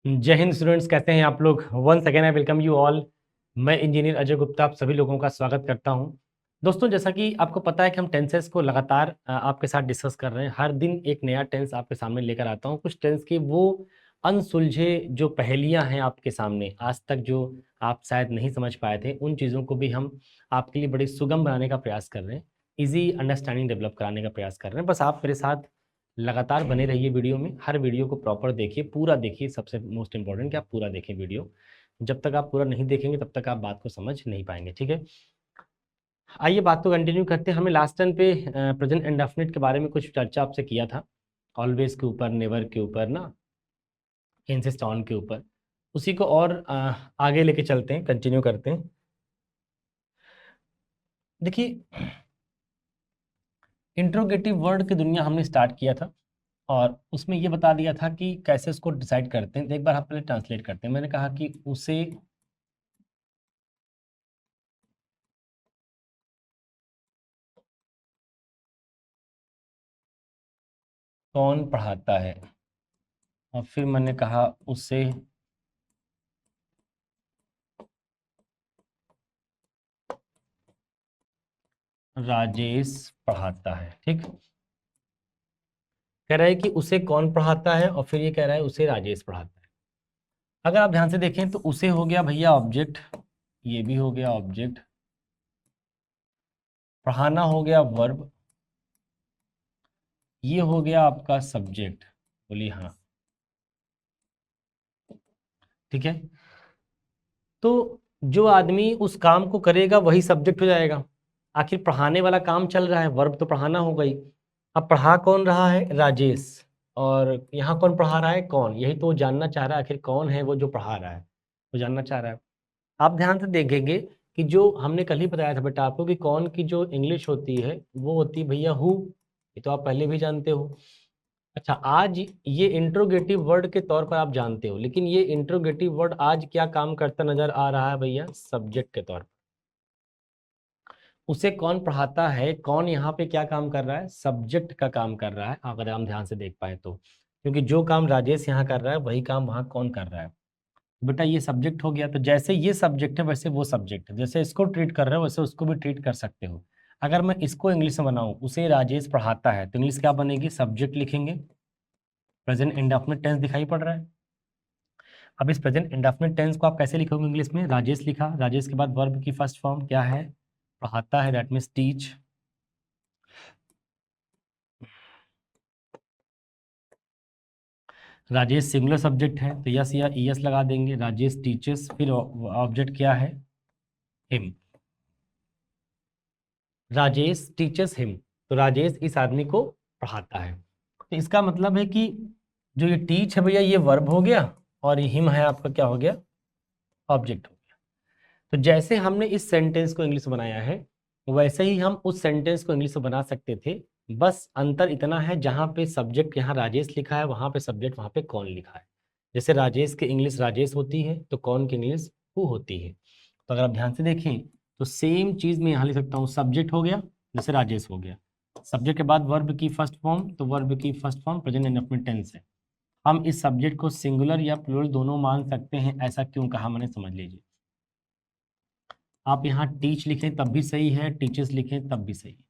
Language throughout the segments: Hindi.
जय हिंद स्टूडेंट्स, कैसे हैं आप लोग। Once again I welcome you all. मैं इंजीनियर अजय गुप्ता आप सभी लोगों का स्वागत करता हूं। दोस्तों, जैसा कि आपको पता है कि हम टेंसेस को लगातार आपके साथ डिस्कस कर रहे हैं। हर दिन एक नया टेंस आपके सामने लेकर आता हूं। कुछ टेंस की वो अनसुलझे जो पहेलियां हैं आपके सामने आज तक जो आप शायद नहीं समझ पाए थे, उन चीज़ों को भी हम आपके लिए बड़ी सुगम बनाने का प्रयास कर रहे हैं। ईजी अंडरस्टैंडिंग डेवलप कराने का प्रयास कर रहे हैं। बस आप मेरे साथ लगातार बने रहिए वीडियो में। हर वीडियो को प्रॉपर देखिए, पूरा देखिए। सबसे मोस्ट इंपॉर्टेंट कि आप पूरा देखें वीडियो। जब तक आप पूरा नहीं देखेंगे तब तक आप बात को समझ नहीं पाएंगे, ठीक है। आइए बात को कंटिन्यू करते हैं। हमें लास्ट टाइम पे प्रेजेंट इंडेफिनिट के बारे में कुछ चर्चा आपसे किया था। ऑलवेज के ऊपर, नेवर के ऊपर ना, इंसिस्ट ऑन के ऊपर। उसी को और आगे लेके चलते हैं, कंटिन्यू करते हैं। देखिए, इंट्रोगेटिव वर्ड की दुनिया हमने स्टार्ट किया था और उसमें ये बता दिया था कि कैसे उसको डिसाइड करते हैं। तो एक बार हम पहले ट्रांसलेट करते हैं। मैंने कहा कि उसे कौन पढ़ाता है, और फिर मैंने कहा उसे राजेश पढ़ाता है। ठीक, कह रहा है कि उसे कौन पढ़ाता है और फिर ये कह रहा है उसे राजेश पढ़ाता है। अगर आप ध्यान से देखें तो उसे हो गया भैया ऑब्जेक्ट, ये भी हो गया ऑब्जेक्ट, पढ़ाना हो गया वर्ब, ये हो गया आपका सब्जेक्ट। बोलिए हाँ, ठीक है। तो जो आदमी उस काम को करेगा वही सब्जेक्ट हो जाएगा। आखिर पढ़ाने वाला काम चल रहा है, वर्ब तो पढ़ाना हो गई। अब पढ़ा कौन रहा है? राजेश। और यहाँ कौन पढ़ा रहा है? कौन। यही तो वो जानना चाह रहा है, आखिर कौन है वो जो पढ़ा रहा है, वो जानना चाह रहा है। आप ध्यान से देखेंगे कि जो हमने कल ही बताया था बेटा आपको कि कौन की जो इंग्लिश होती है वो होती है भैया हु। ये तो आप पहले भी जानते हो। अच्छा, आज ये इंट्रोगेटिव वर्ड के तौर पर आप जानते हो, लेकिन ये इंट्रोगेटिव वर्ड आज क्या काम करता नजर आ रहा है भैया? सब्जेक्ट के तौर पर। उसे कौन पढ़ाता है, कौन यहाँ पे क्या काम कर रहा है? सब्जेक्ट का काम कर रहा है, अगर हम ध्यान से देख पाए तो। क्योंकि जो काम राजेश यहाँ कर रहा है वही काम वहाँ कौन कर रहा है? बेटा ये सब्जेक्ट हो गया। तो जैसे ये सब्जेक्ट है वैसे वो सब्जेक्ट है। जैसे इसको ट्रीट कर रहे हो वैसे उसको भी ट्रीट कर सकते हो। अगर मैं इसको इंग्लिश में बनाऊं, उसे राजेश पढ़ाता है, तो इंग्लिश क्या बनेगी? सब्जेक्ट लिखेंगे। प्रेजेंट इंडेफिनिट टेंस दिखाई पड़ रहा है। अब इस प्रेजेंट इंडेफिनिट टेंस को आप कैसे लिखोगे इंग्लिश में? राजेश लिखा, राजेश के बाद वर्ब की फर्स्ट फॉर्म क्या है? पढ़ाता है, that means teach. Rajesh singular subject है तो यस या ईएस लगा देंगे। राजेश टीचर्स, फिर ऑब्जेक्ट क्या है? हिम। राजेश टीचर्स हिम, तो राजेश इस आदमी को पढ़ाता है। तो इसका मतलब है कि जो ये टीच है भैया ये वर्ब हो गया, और ये हिम है आपका क्या हो गया? ऑब्जेक्ट हो गया। तो जैसे हमने इस सेंटेंस को इंग्लिश में बनाया है वैसे ही हम उस सेंटेंस को इंग्लिश में बना सकते थे। बस अंतर इतना है, जहाँ पे सब्जेक्ट यहाँ राजेश लिखा है वहाँ पे सब्जेक्ट वहाँ पे कौन लिखा है। जैसे राजेश की इंग्लिश राजेश होती है तो कौन की इंग्लिश हु होती है। तो अगर आप ध्यान से देखें तो सेम चीज़ मैं यहाँ लिख सकता हूँ। सब्जेक्ट हो गया, जैसे राजेश हो गया। सब्जेक्ट के बाद वर्ब की फर्स्ट फॉर्म, तो वर्ब की first form present indefinite tense है। हम इस सब्जेक्ट को सिंगुलर या प्लूरल दोनों मान सकते हैं। ऐसा क्यों कहा मैंने, समझ लीजिए। आप यहाँ टीच लिखें तब भी सही है, टीचर्स लिखें तब भी सही है।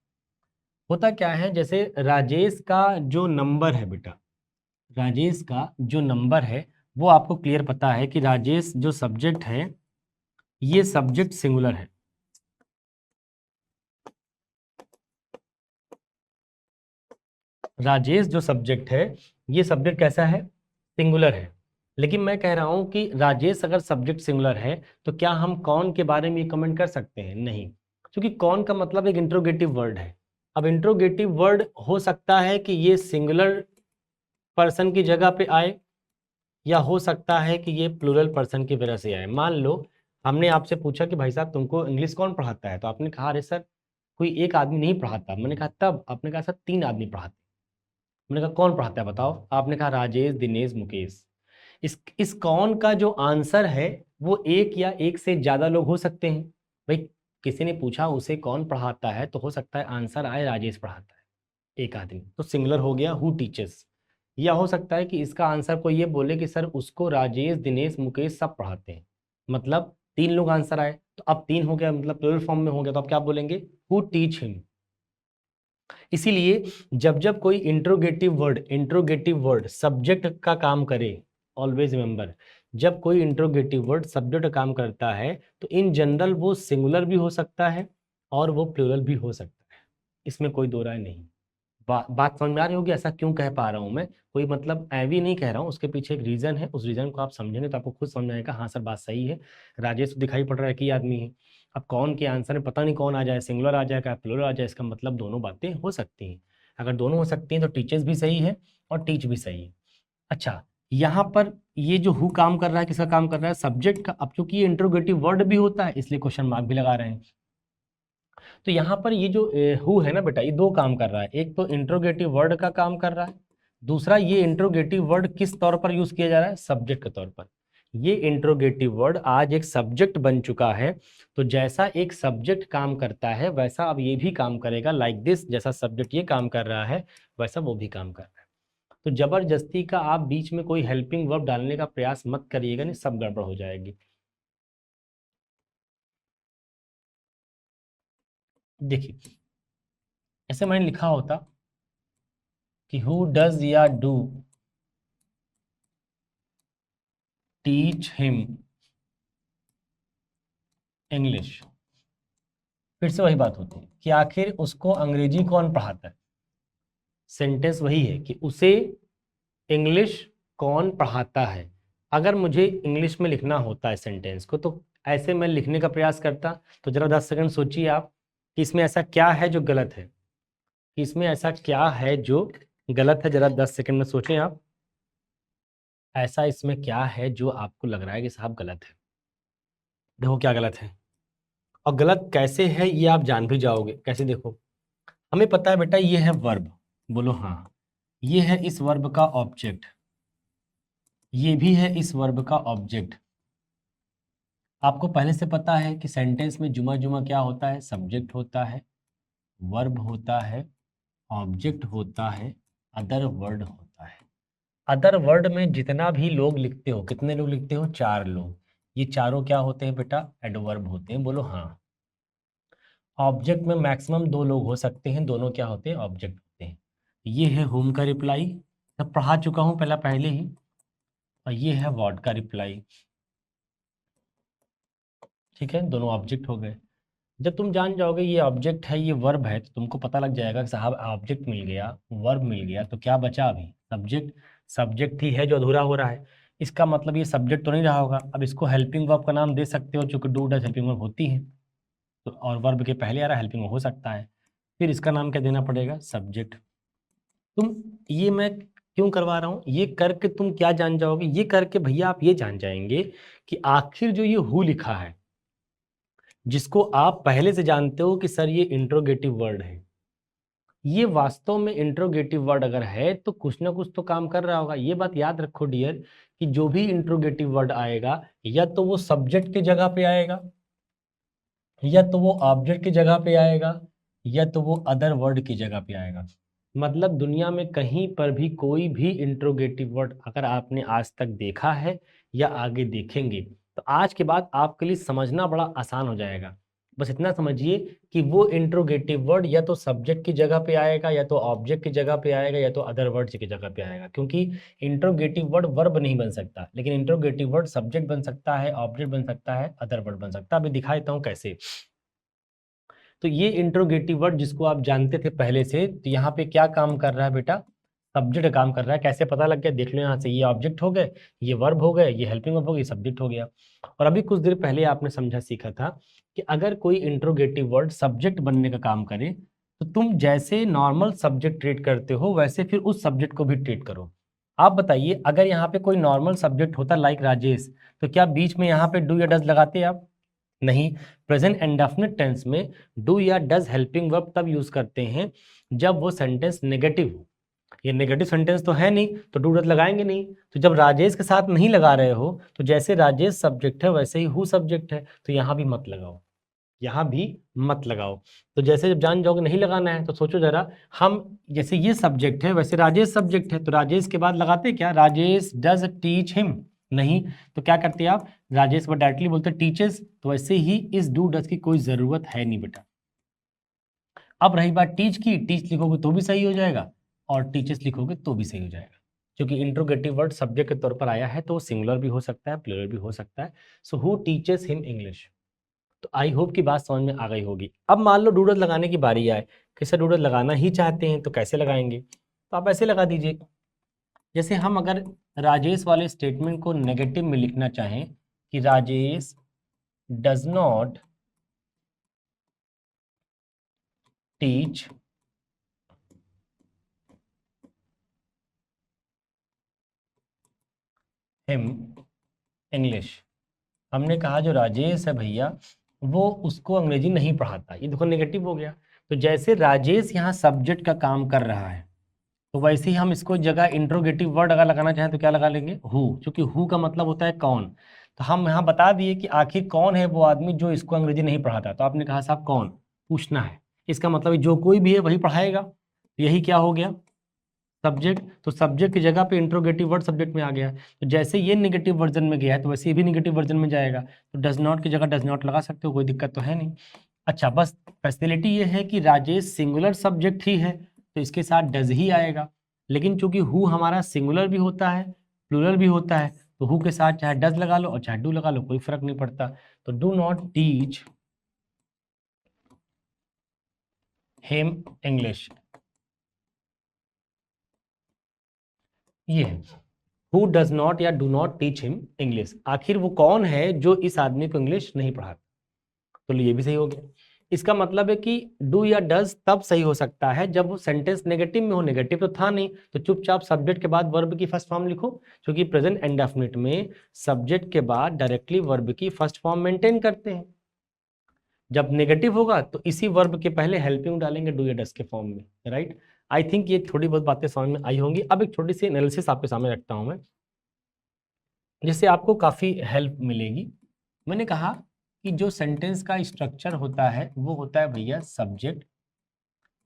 होता क्या है, जैसे राजेश का जो नंबर है बेटा, राजेश का जो नंबर है वो आपको क्लियर पता है कि राजेश जो सब्जेक्ट है ये सब्जेक्ट सिंगुलर है। राजेश जो सब्जेक्ट है ये सब्जेक्ट कैसा है? सिंगुलर है। लेकिन मैं कह रहा हूं कि राजेश अगर सब्जेक्ट सिंगुलर है तो क्या हम कौन के बारे में कमेंट कर सकते हैं? नहीं, क्योंकि कौन का मतलब एक इंट्रोगेटिव वर्ड है। अब इंट्रोगेटिव वर्ड हो सकता है कि ये सिंगुलर पर्सन की जगह पे आए, या हो सकता है कि ये प्लूरल पर्सन की वजह से आए। मान लो हमने आपसे पूछा कि भाई साहब तुमको इंग्लिश कौन पढ़ाता है, तो आपने कहा अरे सर कोई एक आदमी नहीं पढ़ाता। मैंने कहा तब? आपने कहा सर 3 आदमी पढ़ाते। मैंने कहा कौन पढ़ाता है बताओ? आपने कहा राजेश, दिनेश, मुकेश। इस कौन का जो आंसर है वो एक या एक से ज्यादा लोग हो सकते हैं। भाई किसी ने पूछा उसे कौन पढ़ाता है, तो हो सकता है आंसर आए राजेश पढ़ाता है, एक आदमी। तो सिंगुलर हो गया हु टीचर्स। या हो सकता है कि इसका आंसर कोई ये बोले कि सर उसको राजेश, दिनेश, मुकेश सब पढ़ाते हैं, मतलब 3 लोग आंसर आए, तो अब 3 हो गया, मतलब प्लूरल फॉर्म में हो गया, तो आप क्या बोलेंगे, हु टीच हिम। इसीलिए जब जब कोई इंट्रोगेटिव वर्ड सब्जेक्ट का काम करे, ऑलवेज रिमेंबर, जब कोई इंट्रोगेटिव वर्ड सब्जेक्ट का काम करता है तो इन जनरल वो सिंगुलर भी हो सकता है और वो प्लूरल भी हो सकता है, इसमें कोई दो राय नहीं। बात समझ में आ रही होगी ऐसा क्यों कह पा रहा हूं मैं, कोई मतलब ऐवी नहीं कह रहा हूं, उसके पीछे एक रीजन है, उस रीजन को आप समझेंगे तो आपको खुद समझ आएगा, हाँ सर बात सही है, राजेश तो दिखाई पड़ रहा है कि आदमी है, अब कौन के आंसर में पता नहीं कौन आ जाए, सिंगुलर आ जाए क्या प्लूरल आ जाए, इसका मतलब दोनों बातें हो सकती हैं। अगर दोनों हो सकती हैं तो टीचर्स भी सही है और टीच भी सही है। अच्छा, यहाँ पर ये जो हु काम कर रहा है, किसका काम कर रहा है, सब्जेक्ट का। अब चूंकि ये इंट्रोगेटिव वर्ड भी होता है इसलिए क्वेश्चन मार्क भी लगा रहे हैं। तो यहाँ पर ये जो हु है ना बेटा, ये दो काम कर रहा है, एक तो इंट्रोगेटिव वर्ड का काम कर रहा है, दूसरा ये इंट्रोगेटिव वर्ड किस तौर पर यूज किया जा रहा है, सब्जेक्ट के तौर पर। ये इंट्रोगेटिव वर्ड आज एक सब्जेक्ट बन चुका है, तो जैसा एक सब्जेक्ट काम करता है वैसा अब ये भी काम करेगा, लाइक दिस, जैसा सब्जेक्ट ये काम कर रहा है वैसा वो भी काम कर रहा है। तो जबरदस्ती का आप बीच में कोई हेल्पिंग वर्ब डालने का प्रयास मत करिएगा, नहीं सब गड़बड़ हो जाएगी। देखिए ऐसे मैंने लिखा होता कि हु डज या डू टीच हिम इंग्लिश, फिर से वही बात होती है कि आखिर उसको अंग्रेजी कौन पढ़ाता है। सेंटेंस वही है कि उसे इंग्लिश कौन पढ़ाता है। अगर मुझे इंग्लिश में लिखना होता है सेंटेंस को तो ऐसे मैं लिखने का प्रयास करता, तो जरा 10 सेकंड सोचिए आप कि इसमें ऐसा क्या है जो गलत है, कि इसमें ऐसा क्या है जो गलत है, जरा 10 सेकंड में सोचें आप, ऐसा इसमें क्या है जो आपको लग रहा है कि साहब गलत है। देखो क्या गलत है, और गलत कैसे है ये आप जान भी जाओगे। कैसे, देखो हमें पता है बेटा ये है वर्ब, बोलो हाँ, ये है इस वर्ब का ऑब्जेक्ट, ये भी है इस वर्ब का ऑब्जेक्ट। आपको पहले से पता है कि सेंटेंस में जुमा जुमा क्या होता है, सब्जेक्ट होता है, वर्ब होता है, ऑब्जेक्ट होता है, अदर वर्ड होता है। अदर वर्ड में जितना भी लोग लिखते हो, कितने लोग लिखते हो, 4 लोग, ये चारों क्या होते हैं बेटा, एडवर्ब होते हैं, बोलो हाँ। ऑब्जेक्ट में मैक्सिमम 2 लोग हो सकते हैं, दोनों क्या होते हैं, ऑब्जेक्ट होते हैं। ये है होम का रिप्लाई, मैं पढ़ा चुका हूं पहले ही, और ये है व्हाट का रिप्लाई। ठीक है, दोनों ऑब्जेक्ट हो गए। जब तुम जान जाओगे ये ऑब्जेक्ट है ये वर्ब है, तो तुमको पता लग जाएगा कि साहब ऑब्जेक्ट मिल गया, वर्ब मिल गया, तो क्या बचा अभी, सब्जेक्ट। सब्जेक्ट ही है जो अधूरा हो रहा है, इसका मतलब ये सब्जेक्ट तो नहीं रहा होगा। अब इसको हेल्पिंग वर्ब का नाम दे सकते हो, चूंकि डू डज हेल्पिंग वर्ब होती है, तो और वर्ब के पहले आ रहा हेल्पिंग वर्ब हो सकता है, फिर इसका नाम क्या देना पड़ेगा, सब्जेक्ट। तुम, ये मैं क्यों करवा रहा हूँ, ये करके तुम क्या जान जाओगे, ये करके भैया आप ये जान जाएंगे कि आखिर जो ये हु लिखा है, जिसको आप पहले से जानते हो कि सर ये इंट्रोगेटिव वर्ड है, ये वास्तव में इंट्रोगेटिव वर्ड अगर है तो कुछ ना कुछ तो काम कर रहा होगा। ये बात याद रखो डियर, कि जो भी इंट्रोगेटिव वर्ड आएगा या तो वो सब्जेक्ट की जगह पे आएगा, या तो वो ऑब्जेक्ट की जगह पे आएगा, या तो वो अदर वर्ड की जगह पे आएगा। मतलब दुनिया में कहीं पर भी कोई भी इंट्रोगेटिव वर्ड अगर आपने आज तक देखा है या आगे देखेंगे, तो आज के बाद आपके लिए समझना बड़ा आसान हो जाएगा। बस इतना समझिए कि वो इंट्रोगेटिव वर्ड या तो सब्जेक्ट की जगह पे आएगा, या तो ऑब्जेक्ट की जगह पे आएगा, या तो अदर वर्ड्स की जगह पे आएगा। क्योंकि इंट्रोगेटिव वर्ड वर्ब नहीं बन सकता, लेकिन इंट्रोगेटिव वर्ड सब्जेक्ट बन सकता है, ऑब्जेक्ट बन सकता है, अदर वर्ड बन सकता है। अभी दिखा देता हूँ कैसे। तो ये इंट्रोगेटिव वर्ड जिसको आप जानते थे पहले से, तो यहाँ पे क्या काम कर रहा है बेटा, सब्जेक्ट काम कर रहा है। कैसे पता लग गया, देख लो यहाँ से, ये ऑब्जेक्ट हो गए, ये वर्ब हो गए, ये हेल्पिंग वर्ब हो गई, सब्जेक्ट हो गया। और अभी कुछ देर पहले आपने समझा सीखा था कि अगर कोई इंट्रोगेटिव वर्ड सब्जेक्ट बनने का काम करे, तो तुम जैसे नॉर्मल सब्जेक्ट ट्रीट करते हो वैसे फिर उस सब्जेक्ट को भी ट्रीट करो। आप बताइए, अगर यहाँ पे कोई नॉर्मल सब्जेक्ट होता लाइक राजेश, तो क्या बीच में यहाँ पे डू या डज लगाते आप, नहीं। प्रेजेंट इंडेफिनिट टेंस में डू या डज हेल्पिंग वर्ब तब यूज करते हैं जब वो सेंटेंस नेगेटिव हो। ये नेगेटिव सेंटेंस तो है नहीं, तो डू डज लगाएंगे नहीं। तो जब राजेश के साथ नहीं लगा रहे हो, तो जैसे राजेश सब्जेक्ट है वैसे ही हु सब्जेक्ट है, तो यहां भी मत लगाओ। यहाँ भी मत लगाओ। तो जैसे जब जान जाओगे नहीं लगाना है तो सोचो जरा, हम जैसे ये सब्जेक्ट है वैसे राजेश सब्जेक्ट है, तो राजेश के बाद लगाते क्या, राजेश डज टीच हिम, नहीं तो क्या करते आप, राजेश पर डायरेक्टली बोलते टीचर्स, तो वैसे ही इस डू डज की कोई जरूरत है नहीं बेटा। अब रही बात टीच की, टीच लिखोगे तो भी सही हो जाएगा और टीचर्स लिखोगे तो भी सही हो जाएगा, क्योंकि इंट्रोगेटिव वर्ड सब्जेक्ट के तौर पर आया है तो वो सिंगुलर भी हो सकता है प्लूरल भी हो सकता है। So who teachers him English. तो आई होप की बात समझ में आ गई होगी। अब मान लो डूडल लगाने की बारी आए, कैसे डूडल लगाना ही चाहते हैं तो कैसे लगाएंगे, तो आप ऐसे लगा दीजिए। जैसे हम अगर राजेश वाले स्टेटमेंट को नेगेटिव में लिखना चाहें कि Rajesh does not teach him English. हमने कहा जो राजेश है भैया वो उसको अंग्रेजी नहीं पढ़ाता, ये देखो नेगेटिव हो गया। तो जैसे राजेश यहाँ सब्जेक्ट का काम कर रहा है तो वैसे ही हम इसको जगह इंट्रोगेटिव वर्ड अगर लगाना चाहें तो क्या लगा लेंगे, हु, क्योंकि हु का मतलब होता है कौन। तो हम यहाँ बता दिए कि आखिर कौन है वो आदमी जो इसको अंग्रेजी नहीं पढ़ाता, तो आपने कहा साहब कौन पूछना है, इसका मतलब जो कोई भी है वही पढ़ाएगा, तो यही क्या हो गया सब्जेक्ट। तो सब्जेक्ट की जगह पे इंट्रोगेटिव वर्ड सब्जेक्ट में आ गया, तो जैसे ये नेगेटिव वर्जन में गया है तो वैसे ये भी नेगेटिव वर्जन में जाएगा, तो डज नॉट की जगह डज नॉट लगा सकते हो, कोई दिक्कत तो है नहीं। अच्छा बस फैसिलिटी ये है कि राजेश सिंगुलर सब्जेक्ट ही है तो इसके साथ डज ही आएगा, लेकिन चूंकि हु हमारा सिंगुलर भी होता है प्लूरल भी होता है तो हु के साथ चाहे डज लगा लो और चाहे डू लगा लो कोई फर्क नहीं पड़ता। तो do not teach him English, ये है हु डज नॉट या do not teach him English, आखिर वो कौन है जो इस आदमी को इंग्लिश नहीं पढ़ाता, तो ये भी सही हो गया। इसका मतलब है कि डू या डज तब सही हो सकता है जब वो सेंटेंस नेगेटिव में हो, नेगेटिव तो था नहीं तो चुपचाप सब्जेक्ट के बाद वर्ब की फर्स्ट फॉर्म लिखो, क्योंकि प्रेजेंट इंडेफिनिट में सब्जेक्ट के बाद डायरेक्टली वर्ब की फर्स्ट फॉर्म मेंटेन करते हैं। जब नेगेटिव होगा तो इसी वर्ब के पहले हेल्पिंग डालेंगे डू या डज के फॉर्म में, राइट। आई थिंक ये थोड़ी बहुत बातें समझ में आई होंगी। अब एक छोटी सी एनालिसिस आपके सामने रखता हूं मैं, जिससे आपको काफी हेल्प मिलेगी। मैंने कहा कि जो सेंटेंस का स्ट्रक्चर होता है वो होता है भैया subject,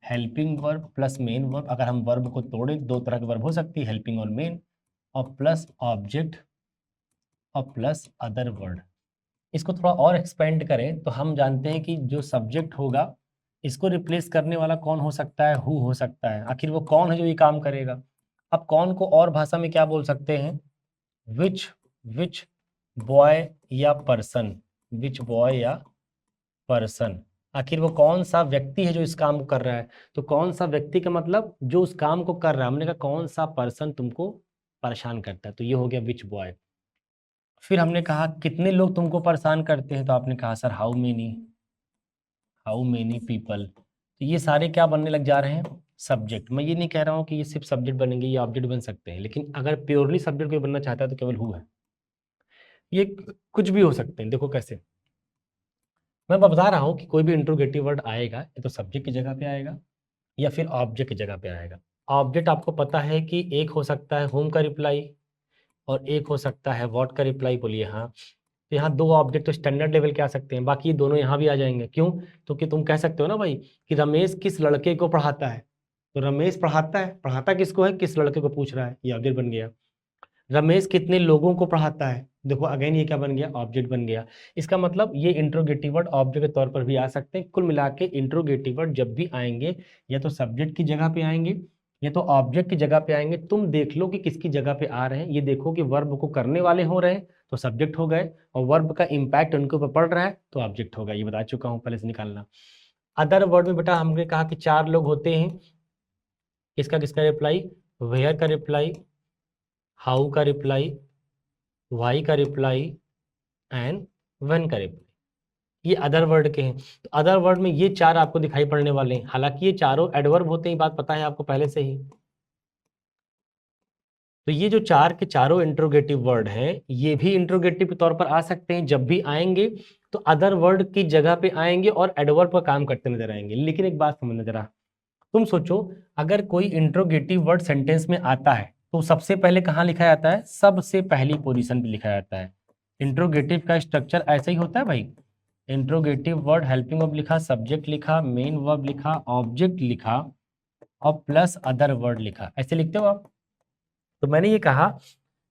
helping verb plus main verb, अगर हम वर्ब को तोड़े दो तरह के वर्ब हो सकती है हेल्पिंग और मेन, और प्लस ऑब्जेक्ट और प्लस अदर वर्ड। इसको थोड़ा और एक्सपेंड करें तो हम जानते हैं कि जो सब्जेक्ट होगा इसको रिप्लेस करने वाला कौन हो सकता है, हु हो सकता है, आखिर वो कौन है जो ये काम करेगा। अब कौन को और भाषा में क्या बोल सकते हैं, विच, विच बॉय या पर्सन, विच बॉय या पर्सन, आखिर वो कौन सा व्यक्ति है जो इस काम को कर रहा है। तो कौन सा व्यक्ति का मतलब जो उस काम को कर रहा है, हमने कहा कौन सा पर्सन तुमको परेशान करता है, तो ये हो गया विच बॉय। फिर हमने कहा कितने लोग तुमको परेशान करते हैं, तो आपने कहा sir how many, how many people. तो ये सारे क्या बनने लग जा रहे हैं, सब्जेक्ट। मैं ये नहीं कह रहा हूँ कि ये सिर्फ सब्जेक्ट बनेंगे, ये ऑब्जेक्ट बन सकते हैं, लेकिन अगर प्योरली सब्जेक्ट कोई बनना चाहता है तो केवल हु है। ये कुछ भी हो सकते हैं, देखो कैसे मैं बता रहा हूँ कि कोई भी इंट्रोगेटिव वर्ड आएगा या तो सब्जेक्ट की जगह पे आएगा या फिर ऑब्जेक्ट की जगह पे आएगा। ऑब्जेक्ट आपको पता है कि एक हो सकता है होम का रिप्लाई और एक हो सकता है व्हाट का रिप्लाई, बोलिए हाँ। तो यहाँ दो ऑब्जेक्ट तो स्टैंडर्ड लेवल के आ सकते हैं, बाकी ये दोनों यहाँ भी आ जाएंगे। क्यों, तो कि तुम कह सकते हो ना भाई कि रमेश किस लड़के को पढ़ाता है, तो रमेश पढ़ाता है, पढ़ाता किसको है, किस लड़के को पूछ रहा है, ये ऑब्जेक्ट बन गया। रमेश कितने लोगों को पढ़ाता है, देखो अगेन ये क्या बन गया, ऑब्जेक्ट बन गया। इसका मतलब ये इंट्रोगेटिव वर्ड ऑब्जेक्ट के तौर पर भी आ सकते हैं। कुल मिला के इंट्रोगेटिव वर्ड जब भी आएंगे या तो सब्जेक्ट की जगह पे आएंगे या तो ऑब्जेक्ट की जगह पे आएंगे। तुम देख लो कि किसकी जगह पे आ रहे हैं, ये देखो कि वर्ब को करने वाले हो रहे हैं तो सब्जेक्ट हो गए, और वर्ब का इंपैक्ट उनके ऊपर पड़ रहा है तो ऑब्जेक्ट होगा। ये बता चुका हूँ, पहले से निकालना। अदर वर्ड में बेटा हमने कहा कि चार लोग होते हैं, किसका किसका रिप्लाई, वेयर का रिप्लाई, हाउ का रिप्लाई, वाई का रिप्लाई एंड व्हेन का रिप्लाई, ये अदर वर्ड के हैं। तो अदर वर्ड में ये चार आपको दिखाई पड़ने वाले हैं, हालांकि ये चारों एडवर्ब होते हैं, बात पता है आपको पहले से ही। तो ये जो चार के चारों इंट्रोगेटिव वर्ड हैं ये भी इंट्रोगेटिव के तौर पर आ सकते हैं, जब भी आएंगे तो अदर वर्ड की जगह पे आएंगे और एडवर्ब का काम करते नजर आएंगे। लेकिन एक बात समझना जरा, तुम सोचो अगर कोई इंट्रोगेटिव वर्ड सेंटेंस में आता है तो सबसे पहले कहाँ लिखा जाता है, सबसे पहली पोजीशन पे लिखा जाता है। इंट्रोगेटिव का स्ट्रक्चर ऐसा ही होता है भाई, इंट्रोगेटिव वर्ड, हेल्पिंग वर्ब लिखा, सब्जेक्ट लिखा, मेन वर्ब लिखा, ऑब्जेक्ट लिखा और प्लस अदर वर्ड लिखा, ऐसे लिखते हो आप। तो मैंने ये कहा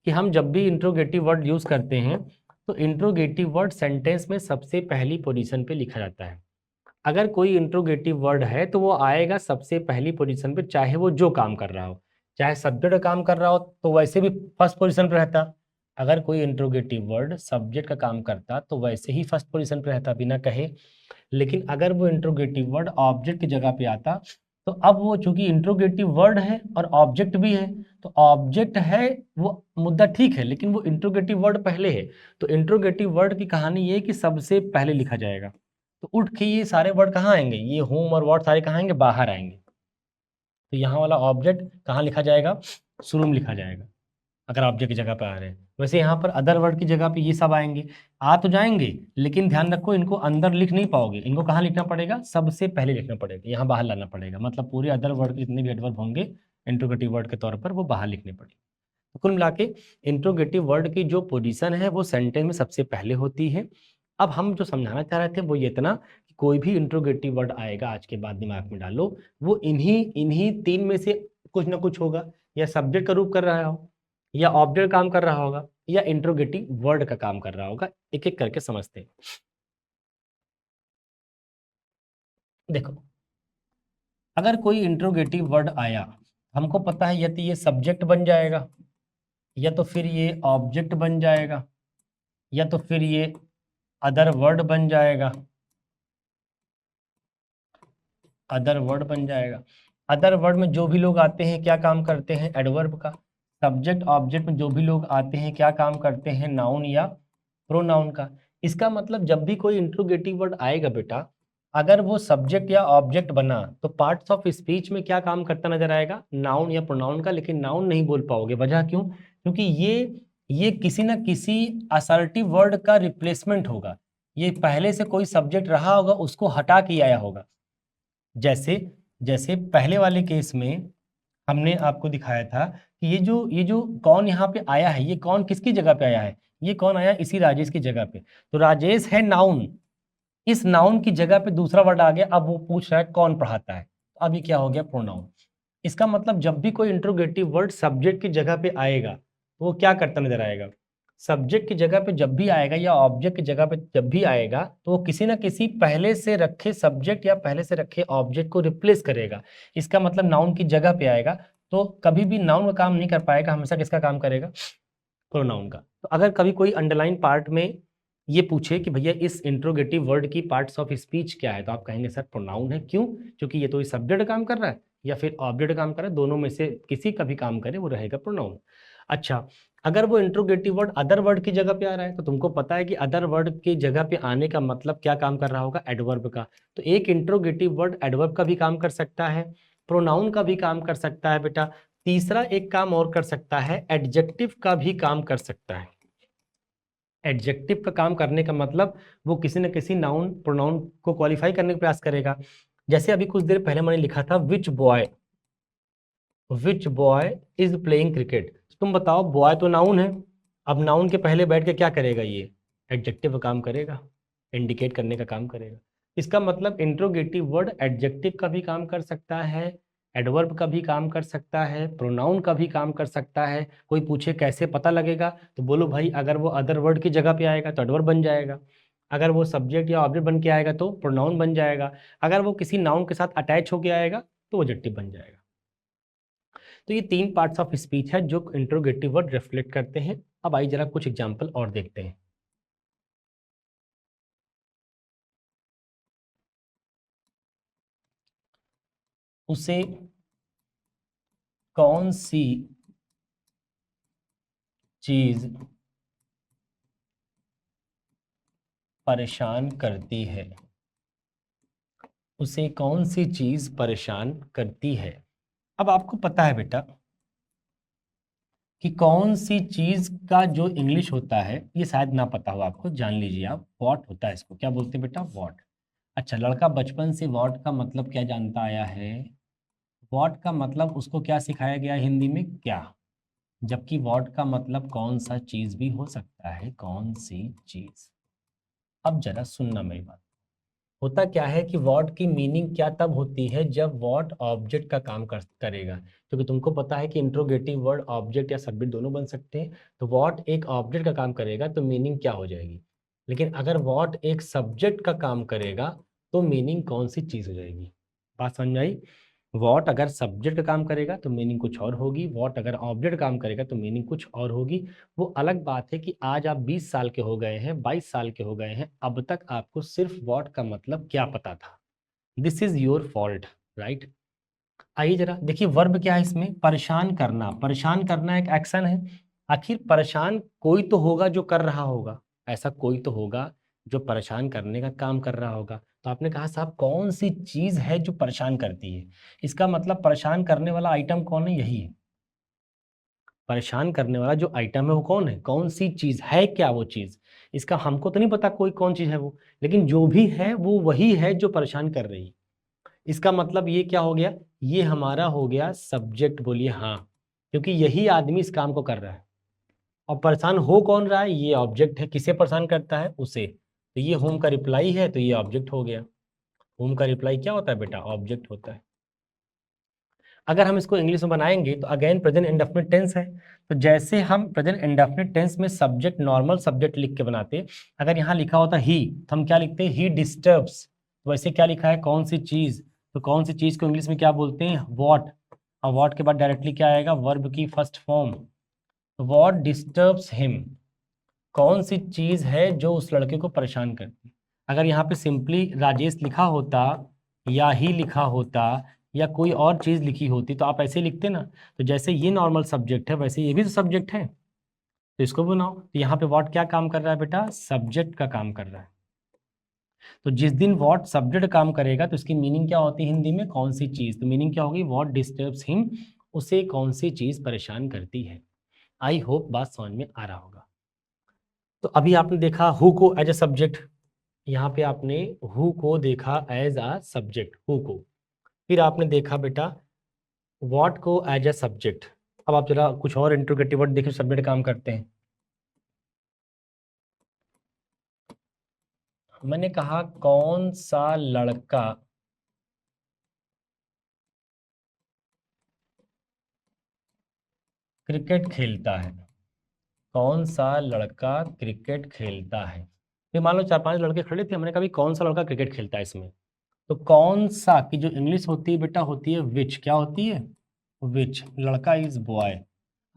कि हम जब भी इंट्रोगेटिव वर्ड यूज करते हैं तो इंट्रोगेटिव वर्ड सेंटेंस में सबसे पहली पोजीशन पे लिखा जाता है। अगर कोई इंट्रोगेटिव वर्ड है तो वो आएगा सबसे पहली पोजीशन पे, चाहे वो जो काम कर रहा हो, चाहे सब्जेक्ट काम कर रहा हो तो वैसे भी फर्स्ट पोजीशन पे रहता। अगर कोई इंट्रोगेटिव वर्ड सब्जेक्ट का काम करता तो वैसे ही फर्स्ट पोजीशन पे रहता बिना कहे। लेकिन अगर वो इंट्रोगेटिव वर्ड ऑब्जेक्ट की जगह पे आता तो अब वो चूंकि इंट्रोगेटिव वर्ड है और ऑब्जेक्ट भी है, तो ऑब्जेक्ट है वो मुद्दा ठीक है, लेकिन वो इंट्रोगेटिव वर्ड पहले है। तो इंट्रोगेटिव वर्ड की कहानी ये है कि सबसे पहले लिखा जाएगा। तो उठ के ये सारे वर्ड कहाँ आएंगे, ये होम और व्हाट सारे कहाँ आएंगे, बाहर आएंगे। तो यहाँ वाला ऑब्जेक्ट कहाँ लिखा जाएगा, शुरू में लिखा जाएगा अगर ऑब्जेक्ट की जगह पे आ रहे हैं। वैसे यहाँ पर अदर वर्ड की जगह पे ये सब आएंगे, आ तो जाएंगे, लेकिन ध्यान रखो इनको अंदर लिख नहीं पाओगे, इनको कहाँ लिखना पड़ेगा, सबसे पहले लिखना पड़ेगा, यहाँ बाहर लाना पड़ेगा। मतलब पूरे अदर वर्ड के जितने भी एडवर्ब होंगे इंट्रोगेटिव वर्ड के तौर पर वो बाहर लिखने पड़ेंगे। तो कुल मिला के इंट्रोगेटिव वर्ड की जो पोजीशन है वो सेंटेंस में सबसे पहले होती है। अब हम जो समझाना चाह रहे थे वो ये इतना कि कोई भी इंट्रोगेटिव वर्ड आएगा आज के बाद दिमाग में डालो, वो इन्हीं इन्हीं तीन में से कुछ ना कुछ होगा, या सब्जेक्ट का रूप कर रहा हो, या ऑब्जेक्ट काम कर रहा होगा, या इंट्रोगेटिव वर्ड का काम कर रहा होगा। एक एक करके समझते हैं। देखो, अगर कोई इंट्रोगेटिव वर्ड आया, हमको पता है या तो ये सब्जेक्ट बन जाएगा, या तो फिर ये ऑब्जेक्ट बन जाएगा, या तो फिर ये अदर वर्ड बन जाएगा, अदर वर्ड बन जाएगा। अदर वर्ड में जो भी लोग आते हैं क्या काम करते हैं, एडवर्ब का। सब्जेक्ट ऑब्जेक्ट में जो भी लोग आते हैं क्या काम करते हैं, नाउन या प्रोनाउन का। इसका मतलब जब भी कोई इंट्रोगेटिव वर्ड आएगा बेटा, अगर वो सब्जेक्ट या ऑब्जेक्ट बना तो पार्ट्स ऑफ स्पीच में क्या काम करता नजर आएगा, नाउन या प्रोनाउन का। लेकिन नाउन नहीं बोल पाओगे, वजह क्यों, क्योंकि ये किसी ना किसी असर्टिव वर्ड का रिप्लेसमेंट होगा। ये पहले से कोई सब्जेक्ट रहा होगा, उसको हटा के आया होगा। जैसे जैसे पहले वाले केस में हमने आपको दिखाया था कि ये जो कौन यहाँ पे आया है, ये कौन किसकी जगह पे आया है, ये कौन आया, इसी राजेश की जगह पे। तो राजेश है नाउन, इस नाउन की जगह पे दूसरा वर्ड आ गया, अब वो पूछ रहा है कौन पढ़ाता है, तो अब ये क्या हो गया, प्रोनाउन। इसका मतलब जब भी कोई इंट्रोगेटिव वर्ड सब्जेक्ट की जगह पे आएगा तो वो क्या करता नजर आएगा, सब्जेक्ट की जगह पे जब भी आएगा या ऑब्जेक्ट की जगह पे जब भी आएगा तो वो किसी ना किसी पहले से रखे सब्जेक्ट या पहले से रखे ऑब्जेक्ट को रिप्लेस करेगा। इसका मतलब नाउन की जगह पे आएगा, तो कभी भी नाउन का काम नहीं कर पाएगा, हमेशा किसका काम करेगा, प्रोनाउन का। तो अगर कभी कोई अंडरलाइन पार्ट में ये पूछे कि भैया इस इंट्रोगेटिव वर्ड की पार्ट्स ऑफ स्पीच क्या है, तो आप कहेंगे सर प्रोनाउन है। क्यों, क्योंकि ये तो सब्जेक्ट काम कर रहा है या फिर ऑब्जेक्ट काम कर रहा है, दोनों में से किसी का भी काम करे वो रहेगा प्रोनाउन। अच्छा, अगर वो इंट्रोगेटिव वर्ड अदर वर्ड की जगह पे आ रहा है तो तुमको पता है कि अदर वर्ड की जगह पे आने का मतलब क्या काम कर रहा होगा, एडवर्ब का। तो एक इंट्रोगेटिव वर्ड एडवर्ब का भी काम कर सकता है, प्रोनाउन का भी काम कर सकता है बेटा। तीसरा एक काम और कर सकता है, एडजेक्टिव का भी काम कर सकता है। एडजेक्टिव का काम करने का मतलब वो किसी न किसी नाउन प्रोनाउन को क्वालिफाई करने का प्रयास करेगा। जैसे अभी कुछ देर पहले मैंने लिखा था विच बॉय इज प्लेइंग क्रिकेट। तुम बताओ, बॉय तो नाउन है, अब नाउन के पहले बैठ के क्या करेगा, ये एडजेक्टिव का काम करेगा, इंडिकेट करने का काम करेगा। इसका मतलब इंट्रोगेटिव वर्ड एडजेक्टिव का भी काम कर सकता है, एडवर्ब का भी काम कर सकता है, प्रोनाउन का भी काम कर सकता है। कोई पूछे कैसे पता लगेगा, तो बोलो भाई अगर वो अदर वर्ड की जगह पे आएगा तो एडवर्ब बन जाएगा, अगर वो सब्जेक्ट या ऑब्जेक्ट बन के आएगा तो प्रोनाउन बन जाएगा, अगर वो किसी नाउन के साथ अटैच होके आएगा तो वो एडजेक्टिव बन जाएगा। तो ये तीन पार्ट्स ऑफ स्पीच है जो इंट्रोगेटिव वर्ड रिफ्लेक्ट करते हैं। अब आइए जरा कुछ एग्जाम्पल और देखते हैं। उसे कौन सी चीज परेशान करती है, उसे कौन सी चीज परेशान करती है। अब आपको पता है बेटा कि कौन सी चीज का जो इंग्लिश होता है, ये शायद ना पता हो आपको, जान लीजिए आप, वॉट होता है, इसको क्या बोलते हैं बेटा, वॉट। अच्छा, लड़का बचपन से वॉट का मतलब क्या जानता आया है, वॉट का मतलब उसको क्या सिखाया गया हिंदी में, क्या। जबकि वॉट का मतलब कौन सा चीज भी हो सकता है, कौन सी चीज। अब जरा सुनना मेरी बात। होता क्या है कि व्हाट की मीनिंग क्या तब होती है जब व्हाट ऑब्जेक्ट का काम करेगा, क्योंकि तुमको पता है कि इंट्रोगेटिव वर्ड ऑब्जेक्ट या सब्जेक्ट दोनों बन सकते हैं। तो व्हाट एक ऑब्जेक्ट का काम करेगा तो मीनिंग क्या हो जाएगी। लेकिन अगर व्हाट एक सब्जेक्ट का काम करेगा तो मीनिंग कौन सी चीज़ हो जाएगी। बात समझ में आई। व्हाट अगर सब्जेक्ट का काम करेगा तो मीनिंग कुछ और होगी, व्हाट अगर ऑब्जेक्ट काम करेगा तो मीनिंग कुछ और होगी। वो अलग बात है कि आज आप 20 साल के हो गए हैं, 22 साल के हो गए हैं, अब तक आपको सिर्फ व्हाट का मतलब क्या पता था। This is your fault, right. आइए जरा देखिए वर्ब क्या है इसमें, परेशान करना। परेशान करना एक एक्शन है। आखिर परेशान कोई तो होगा जो कर रहा होगा, ऐसा कोई तो होगा जो परेशान करने का काम कर रहा होगा। तो आपने कहा साहब कौन सी चीज है जो परेशान करती है, इसका मतलब परेशान करने वाला आइटम कौन है, यही है। परेशान करने वाला जो आइटम है वो कौन है, कौन सी चीज है, क्या वो चीज। इसका हमको तो नहीं पता कोई कौन चीज है वो, लेकिन जो भी है वो वही है जो परेशान कर रही है। इसका मतलब ये क्या हो गया, ये हमारा हो गया सब्जेक्ट, बोलिए हाँ, क्योंकि यही आदमी इस काम को कर रहा है। और परेशान हो कौन रहा है, ये ऑब्जेक्ट है। किसे परेशान करता है, उसे। तो ये होम का रिप्लाई है तो ये ऑब्जेक्ट हो गया। होम का रिप्लाई क्या होता है बेटा, ऑब्जेक्ट होता है। अगर हम इसको इंग्लिश में बनाएंगे तो अगेन प्रेजेंट इंडेफिनिट टेंस है। तो जैसे हम प्रेजेंट इंडेफिनिट टेंस में सब्जेक्ट नॉर्मल सब्जेक्ट लिख के बनाते, अगर यहाँ लिखा होता ही तो हम क्या लिखते, ही डिस्टर्ब्स। तो वैसे क्या लिखा है, कौन सी चीज। तो कौन सी चीज को इंग्लिश में क्या बोलते हैं, व्हाट। और व्हाट के बाद डायरेक्टली क्या आएगा, वर्ब की first form. What disturbs him, कौन सी चीज है जो उस लड़के को परेशान करती है। अगर यहाँ पे सिंपली राजेश लिखा होता या ही लिखा होता या कोई और चीज लिखी होती तो आप ऐसे लिखते ना। तो जैसे ये नॉर्मल सब्जेक्ट है वैसे ये भी तो सब्जेक्ट है, तो इसको बनाओ। तो यहाँ पे व्हाट क्या काम कर रहा है बेटा, सब्जेक्ट का काम कर रहा है। तो जिस दिन व्हाट सब्जेक्ट काम करेगा तो इसकी मीनिंग क्या होती है हिंदी में, कौन सी चीज। तो मीनिंग क्या होगी, व्हाट डिस्टर्ब्स हिम, उसे कौन सी चीज परेशान करती है। आई होप बात समझ में आ रहा होगा। तो अभी आपने देखा who co as a subject, यहाँ पे आपने हु को देखा as a subject, who co. फिर आपने देखा बेटा व्हाट को एज अ सब्जेक्ट। अब आप जरा कुछ और इंट्रोगेटिव वर्ड देखिए सब्जेक्ट काम करते हैं। मैंने कहा कौन सा लड़का क्रिकेट खेलता है, कौन सा लड़का क्रिकेट खेलता है। फिर मान लो 4-5 लड़के खड़े थे, हमने कहा भी कौन सा लड़का क्रिकेट खेलता है इसमें। तो कौन सा की जो इंग्लिश होती है बेटा होती है विच। क्या होती है, विच। लड़का इज बॉय।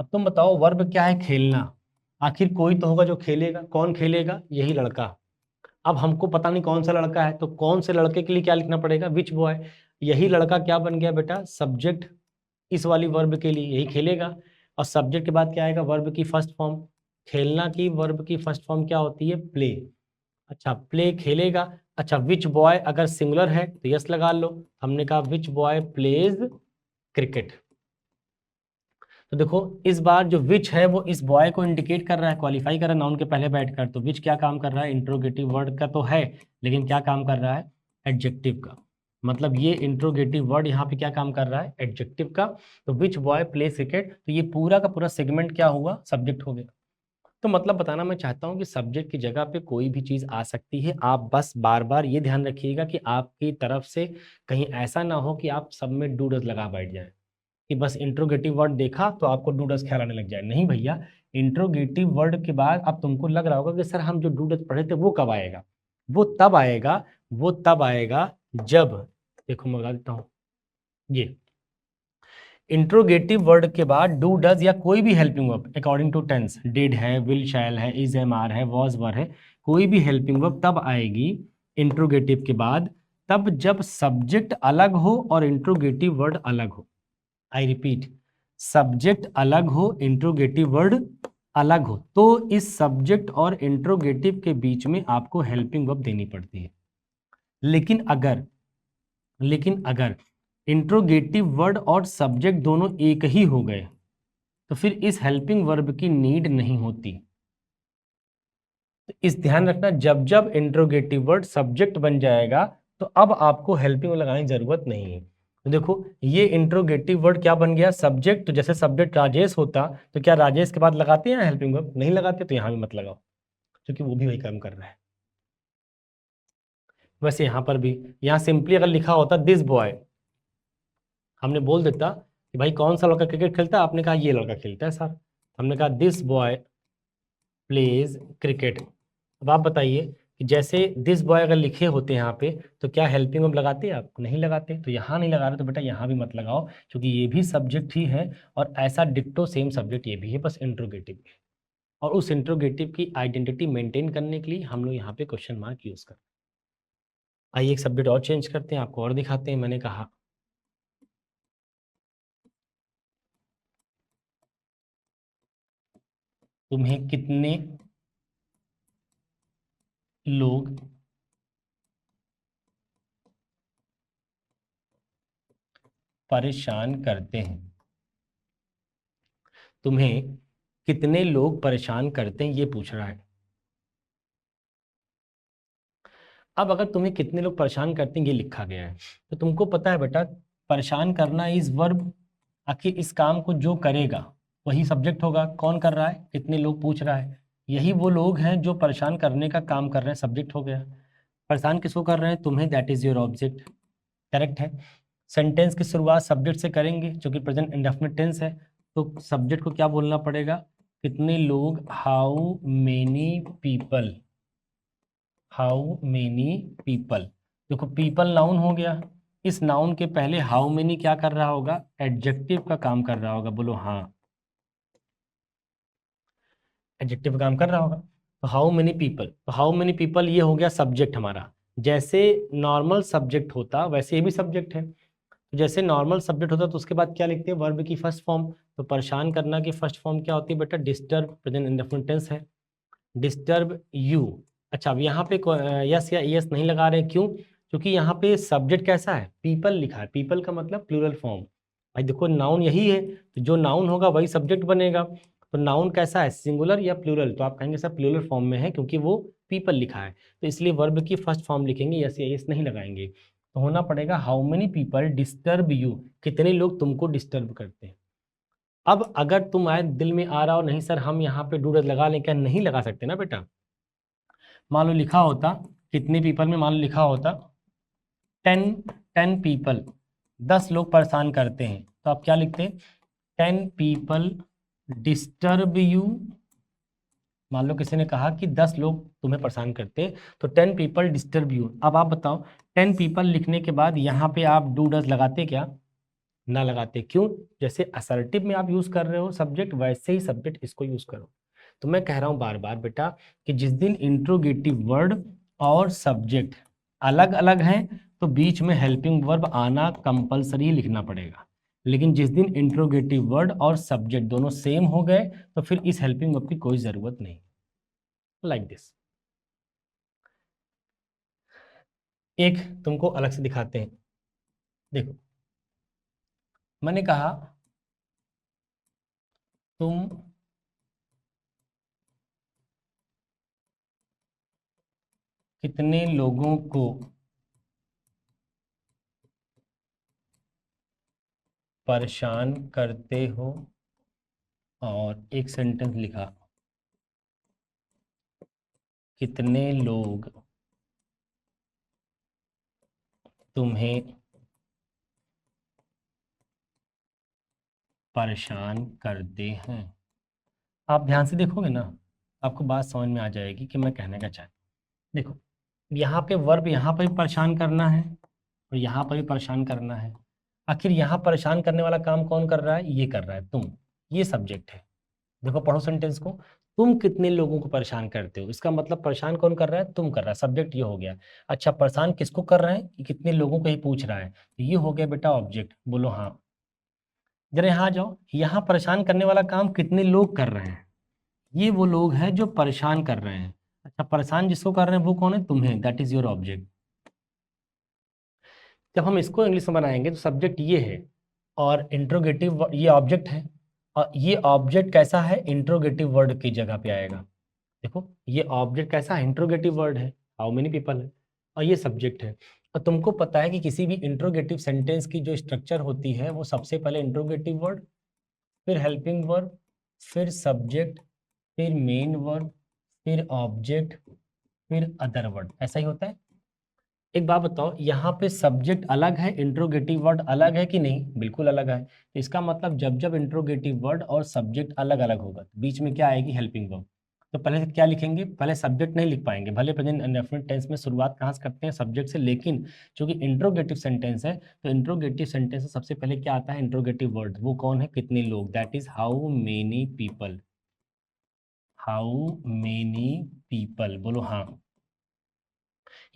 अब तुम बताओ वर्ब क्या है, खेलना। आखिर कोई तो होगा जो खेलेगा, कौन खेलेगा, यही लड़का। अब हमको पता नहीं कौन सा लड़का है, तो कौन से लड़के के लिए क्या लिखना पड़ेगा, विच बॉय। यही लड़का क्या बन गया बेटा, सब्जेक्ट इस वाली वर्ब के लिए, यही खेलेगा। और सब्जेक्ट के बाद क्या आएगा, वर्ब की फर्स्ट फॉर्म। खेलना की वर्ब की फर्स्ट फॉर्म क्या होती है, प्ले। अच्छा प्ले खेलेगा। अच्छा विच बॉय अगर सिंगुलर है तो यस लगा लो, हमने कहा विच बॉय प्लेज क्रिकेट। तो देखो इस बार जो विच है वो इस बॉय को इंडिकेट कर रहा है, क्वालिफाई कर रहा है नाउन के पहले बैठकर। तो विच क्या काम कर रहा है, इंट्रोगेटिव वर्ड का तो है, लेकिन क्या काम कर रहा है, एडजेक्टिव का। मतलब ये इंट्रोगेटिव वर्ड यहाँ पे क्या काम कर रहा है, एडजेक्टिव का। तो विच बॉय प्ले क्रिकेट, तो ये पूरा का पूरा सेगमेंट क्या हुआ, सब्जेक्ट हो गया। तो मतलब बताना मैं चाहता हूँ कि सब्जेक्ट की जगह पे कोई भी चीज़ आ सकती है। आप बस बार बार ये ध्यान रखिएगा कि आपकी तरफ से कहीं ऐसा ना हो कि आप सब में डू डज लगा बैठ जाए, कि बस इंट्रोगेटिव वर्ड देखा तो आपको डू डज ख्याल आने लग जाए। नहीं भैया, इंट्रोगेटिव वर्ड के बाद अब तुमको लग रहा होगा कि सर हम जो डू डज पढ़े थे वो कब आएगा। वो तब आएगा, वो तब आएगा जब, देखो मैं बता देता हूँ, ये इंट्रोगेटिव वर्ड के बाद डू डज या कोई भी helping verb according to tense, did है, विल शैल है, इज एम आर है, वॉज वर है, कोई भी हेल्पिंग वर्ब तब आएगी इंट्रोगेटिव के बाद, तब जब सब्जेक्ट अलग हो और इंट्रोगेटिव वर्ड अलग हो। आई रिपीट, सब्जेक्ट अलग हो, इंट्रोगेटिव वर्ड अलग हो, तो इस सब्जेक्ट और इंट्रोगेटिव के बीच में आपको हेल्पिंग वर्ब देनी पड़ती है। लेकिन अगर इंट्रोगेटिव वर्ड और सब्जेक्ट दोनों एक ही हो गए तो फिर इस हेल्पिंग वर्ब की नीड नहीं होती। तो इस ध्यान रखना, जब जब इंट्रोगेटिव वर्ड सब्जेक्ट बन जाएगा तो अब आपको हेल्पिंग वर्ब लगाने की जरूरत नहीं है। तो देखो ये इंट्रोगेटिव वर्ड क्या बन गया, सब्जेक्ट। तो जैसे सब्जेक्ट राजेश होता तो क्या राजेश के बाद लगाते हैं हेल्पिंग वर्ब, नहीं लगाते, तो यहाँ भी मत लगाओ क्योंकि वो भी वही काम कर रहा है। वैसे यहाँ पर भी, यहाँ सिंपली अगर लिखा होता दिस बॉय, हमने बोल देता कि भाई कौन सा लड़का क्रिकेट खेलता है, आपने कहा ये लड़का खेलता है सर, हमने कहा दिस बॉय प्लेज क्रिकेट। अब आप बताइए कि जैसे दिस बॉय अगर लिखे होते यहाँ पे तो क्या हेल्पिंग वर्ब लगाते आप? नहीं लगाते। तो यहाँ नहीं लगा रहे तो बेटा यहाँ भी मत लगाओ, क्योंकि ये भी सब्जेक्ट ही है और ऐसा डिट्टो सेम सब्जेक्ट ये भी है, बस इंट्रोगेटिव है। और उस इंट्रोगेटिव की आइडेंटिटी मेंटेन करने के लिए हम लोग यहाँ पे क्वेश्चन मार्क यूज करते हैं। आइए एक सब्जेक्ट और चेंज करते हैं, आपको और दिखाते हैं। मैंने कहा तुम्हें कितने लोग परेशान करते हैं? तुम्हें कितने लोग परेशान करते हैं, ये पूछ रहा है। अब अगर तुम्हें कितने लोग परेशान करते हैं ये लिखा गया है, तो तुमको पता है बेटा परेशान करना इज वर्ब। आखिर इस काम को जो करेगा वही सब्जेक्ट होगा। कौन कर रहा है? कितने लोग पूछ रहा है, यही वो लोग हैं जो परेशान करने का काम कर रहे हैं, सब्जेक्ट हो गया। परेशान किसको कर रहे हैं? तुम्हें, that is your object. Correct है। सेंटेंस की शुरुआत सब्जेक्ट से करेंगे जो कि प्रेजेंट इंडेफिनिट टेंस है, तो सब्जेक्ट को क्या बोलना पड़ेगा? कितने लोग, how many people, how many people. देखो पीपल नाउन हो गया, इस नाउन के पहले हाउ मेनी क्या कर रहा होगा? एडजेक्टिव का काम कर रहा होगा। बोलो हाँ, एडजेक्टिव का काम कर रहा होगा। तो हाउ मेनी पीपल, तो हाउ मेनी पीपल ये हो गया सब्जेक्ट हमारा। जैसे नॉर्मल सब्जेक्ट होता वैसे ये भी सब्जेक्ट है। तो जैसे नॉर्मल सब्जेक्ट होता तो उसके बाद क्या लिखते हैं? वर्ब की फर्स्ट फॉर्म। तो परेशान करना की फर्स्ट फॉर्म क्या होती है बेटा? डिस्टर्ब, प्रेजेंट इंडेफिनिट टेंस है। Disturb you. अच्छा अब यहाँ पे यस या यस नहीं लगा रहे, क्यों? क्योंकि यहाँ पे सब्जेक्ट कैसा है? पीपल लिखा है। पीपल का मतलब प्लूरल फॉर्म। भाई देखो नाउन यही है, तो जो नाउन होगा वही सब्जेक्ट बनेगा। तो नाउन कैसा है? सिंगुलर या प्लूरल? तो आप कहेंगे सर प्लूरल फॉर्म में है क्योंकि वो पीपल लिखा है, तो इसलिए वर्ब की फर्स्ट फॉर्म लिखेंगे, यस या यस नहीं लगाएंगे। तो होना पड़ेगा how many people disturb you, कितने लोग तुमको डिस्टर्ब करते हैं। अब अगर तुम आए दिल में आ रहा हो नहीं सर हम यहाँ पे डूडल लगा लें, क्या? नहीं लगा सकते ना बेटा। मान लो लिखा होता कितने पीपल में, मान लो लिखा होता 10 पीपल, 10 लोग परेशान करते हैं, तो आप क्या लिखते? 10 पीपल डिस्टर्ब यू। मान लो किसी ने कहा कि 10 लोग तुम्हें परेशान करते हैं, तो 10 पीपल डिस्टर्ब यू। अब आप बताओ 10 पीपल लिखने के बाद यहाँ पे आप डू डज लगाते क्या? ना लगाते। क्यों? जैसे असर्टिव में आप यूज कर रहे हो सब्जेक्ट, वैसे ही सब्जेक्ट इसको यूज करो। तो मैं कह रहा हूं बार बार बेटा कि जिस दिन इंट्रोगेटिव वर्ड और सब्जेक्ट अलग अलग हैं तो बीच में हेल्पिंग वर्ब आना कंपलसरी लिखना पड़ेगा। लेकिन जिस दिन इंट्रोगेटिव वर्ड और सब्जेक्ट दोनों सेम हो गए तो फिर इस हेल्पिंग वर्ब की कोई जरूरत नहीं। Like this. एक तुमको अलग से दिखाते हैं। देखो मैंने कहा तुम कितने लोगों को परेशान करते हो, और एक सेंटेंस लिखा कितने लोग तुम्हें परेशान करते हैं। आप ध्यान से देखोगे ना आपको बात समझ में आ जाएगी कि मैं कहने का चाहता हूं। देखो यहाँ पे वर्ब यहाँ पर भी परेशान करना है और यहाँ पर भी परेशान करना है। आखिर यहाँ परेशान करने वाला काम कौन कर रहा है? ये कर रहा है तुम, ये सब्जेक्ट है। देखो पढ़ो सेंटेंस को, तुम कितने लोगों को परेशान करते हो, इसका मतलब परेशान कौन कर रहा है? तुम कर रहा है, सब्जेक्ट ये हो गया। अच्छा परेशान किसको कर रहे हैं? कि कितने लोगों को ही पूछ रहा है, तो ये हो गया बेटा ऑब्जेक्ट। बोलो हाँ। जरा यहाँ आ जाओ, यहाँ परेशान करने वाला काम कितने लोग कर रहे हैं? ये वो लोग हैं जो परेशान कर रहे हैं। अच्छा परेशान जिसको कर रहे हैं वो कौन है? तुम्हें, दैट इज योर ऑब्जेक्ट। जब हम इसको इंग्लिश में बनाएंगे तो सब्जेक्ट ये है और इंट्रोगेटिव ये ऑब्जेक्ट है, और ये ऑब्जेक्ट कैसा है? इंट्रोगेटिव वर्ड की जगह पे आएगा। देखो ये ऑब्जेक्ट कैसा है? इंट्रोगेटिव वर्ड है, हाउ मेनी पीपल है, और ये सब्जेक्ट है। और तुमको पता है कि किसी भी इंट्रोगेटिव सेंटेंस की जो स्ट्रक्चर होती है वो सबसे पहले इंट्रोगेटिव वर्ड, फिर हेल्पिंग वर्ब, फिर सब्जेक्ट, फिर मेन वर्ब, फिर ऑब्जेक्ट, फिर अदर वर्ड, ऐसा ही होता है। एक बात बताओ, यहाँ पे सब्जेक्ट अलग है, इंट्रोगेटिव वर्ड अलग है कि नहीं? बिल्कुल अलग है। तो इसका मतलब जब जब इंट्रोगेटिव वर्ड और सब्जेक्ट अलग अलग होगा तो बीच में क्या आएगी? Helping verb. तो पहले क्या लिखेंगे? पहले सब्जेक्ट नहीं लिख पाएंगे, भले प्रेजेंट इंडेफिनिट टेंस में शुरुआत कहाँ से करते हैं? सब्जेक्ट से, लेकिन चूंकि इंट्रोगेटिव सेंटेंस है तो इंट्रोगेटिव सेंटेंस से सबसे पहले क्या आता है? Interrogative word. वो कौन है? कितने लोग, that is how many people. How many people, बोलो हाँ।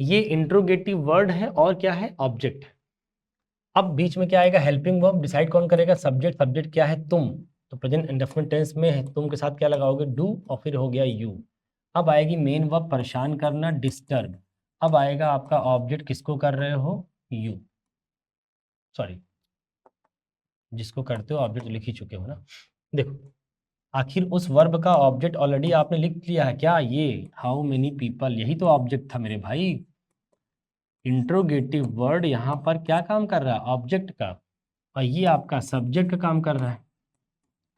ये इंट्रोगेटिव वर्ड है और क्या है? ऑब्जेक्ट। अब बीच में क्या आएगा? Helping verb. डिसाइड कौन करेगा? सब्जेक्ट। सब्जेक्ट क्या है? तुम। तो प्रेजेंट इंडेफिनिट टेंस में है, तुम के साथ क्या लगाओगे? डू, और फिर हो गया यू। अब आएगी मेन वर्ब, परेशान करना, डिस्टर्ब। अब आएगा आपका ऑब्जेक्ट, किसको कर रहे हो? यू, सॉरी, जिसको करते हो ऑब्जेक्ट लिख ही चुके हो ना। देखो, आखिर उस वर्ब का ऑब्जेक्ट ऑलरेडी आपने लिख लिया है क्या? ये हाउ मेनी पीपल, यही तो ऑब्जेक्ट था मेरे भाई। इंट्रोगेटिव वर्ड यहाँ पर क्या काम कर रहा है? ऑब्जेक्ट का, और ये आपका सब्जेक्ट का काम कर रहा है।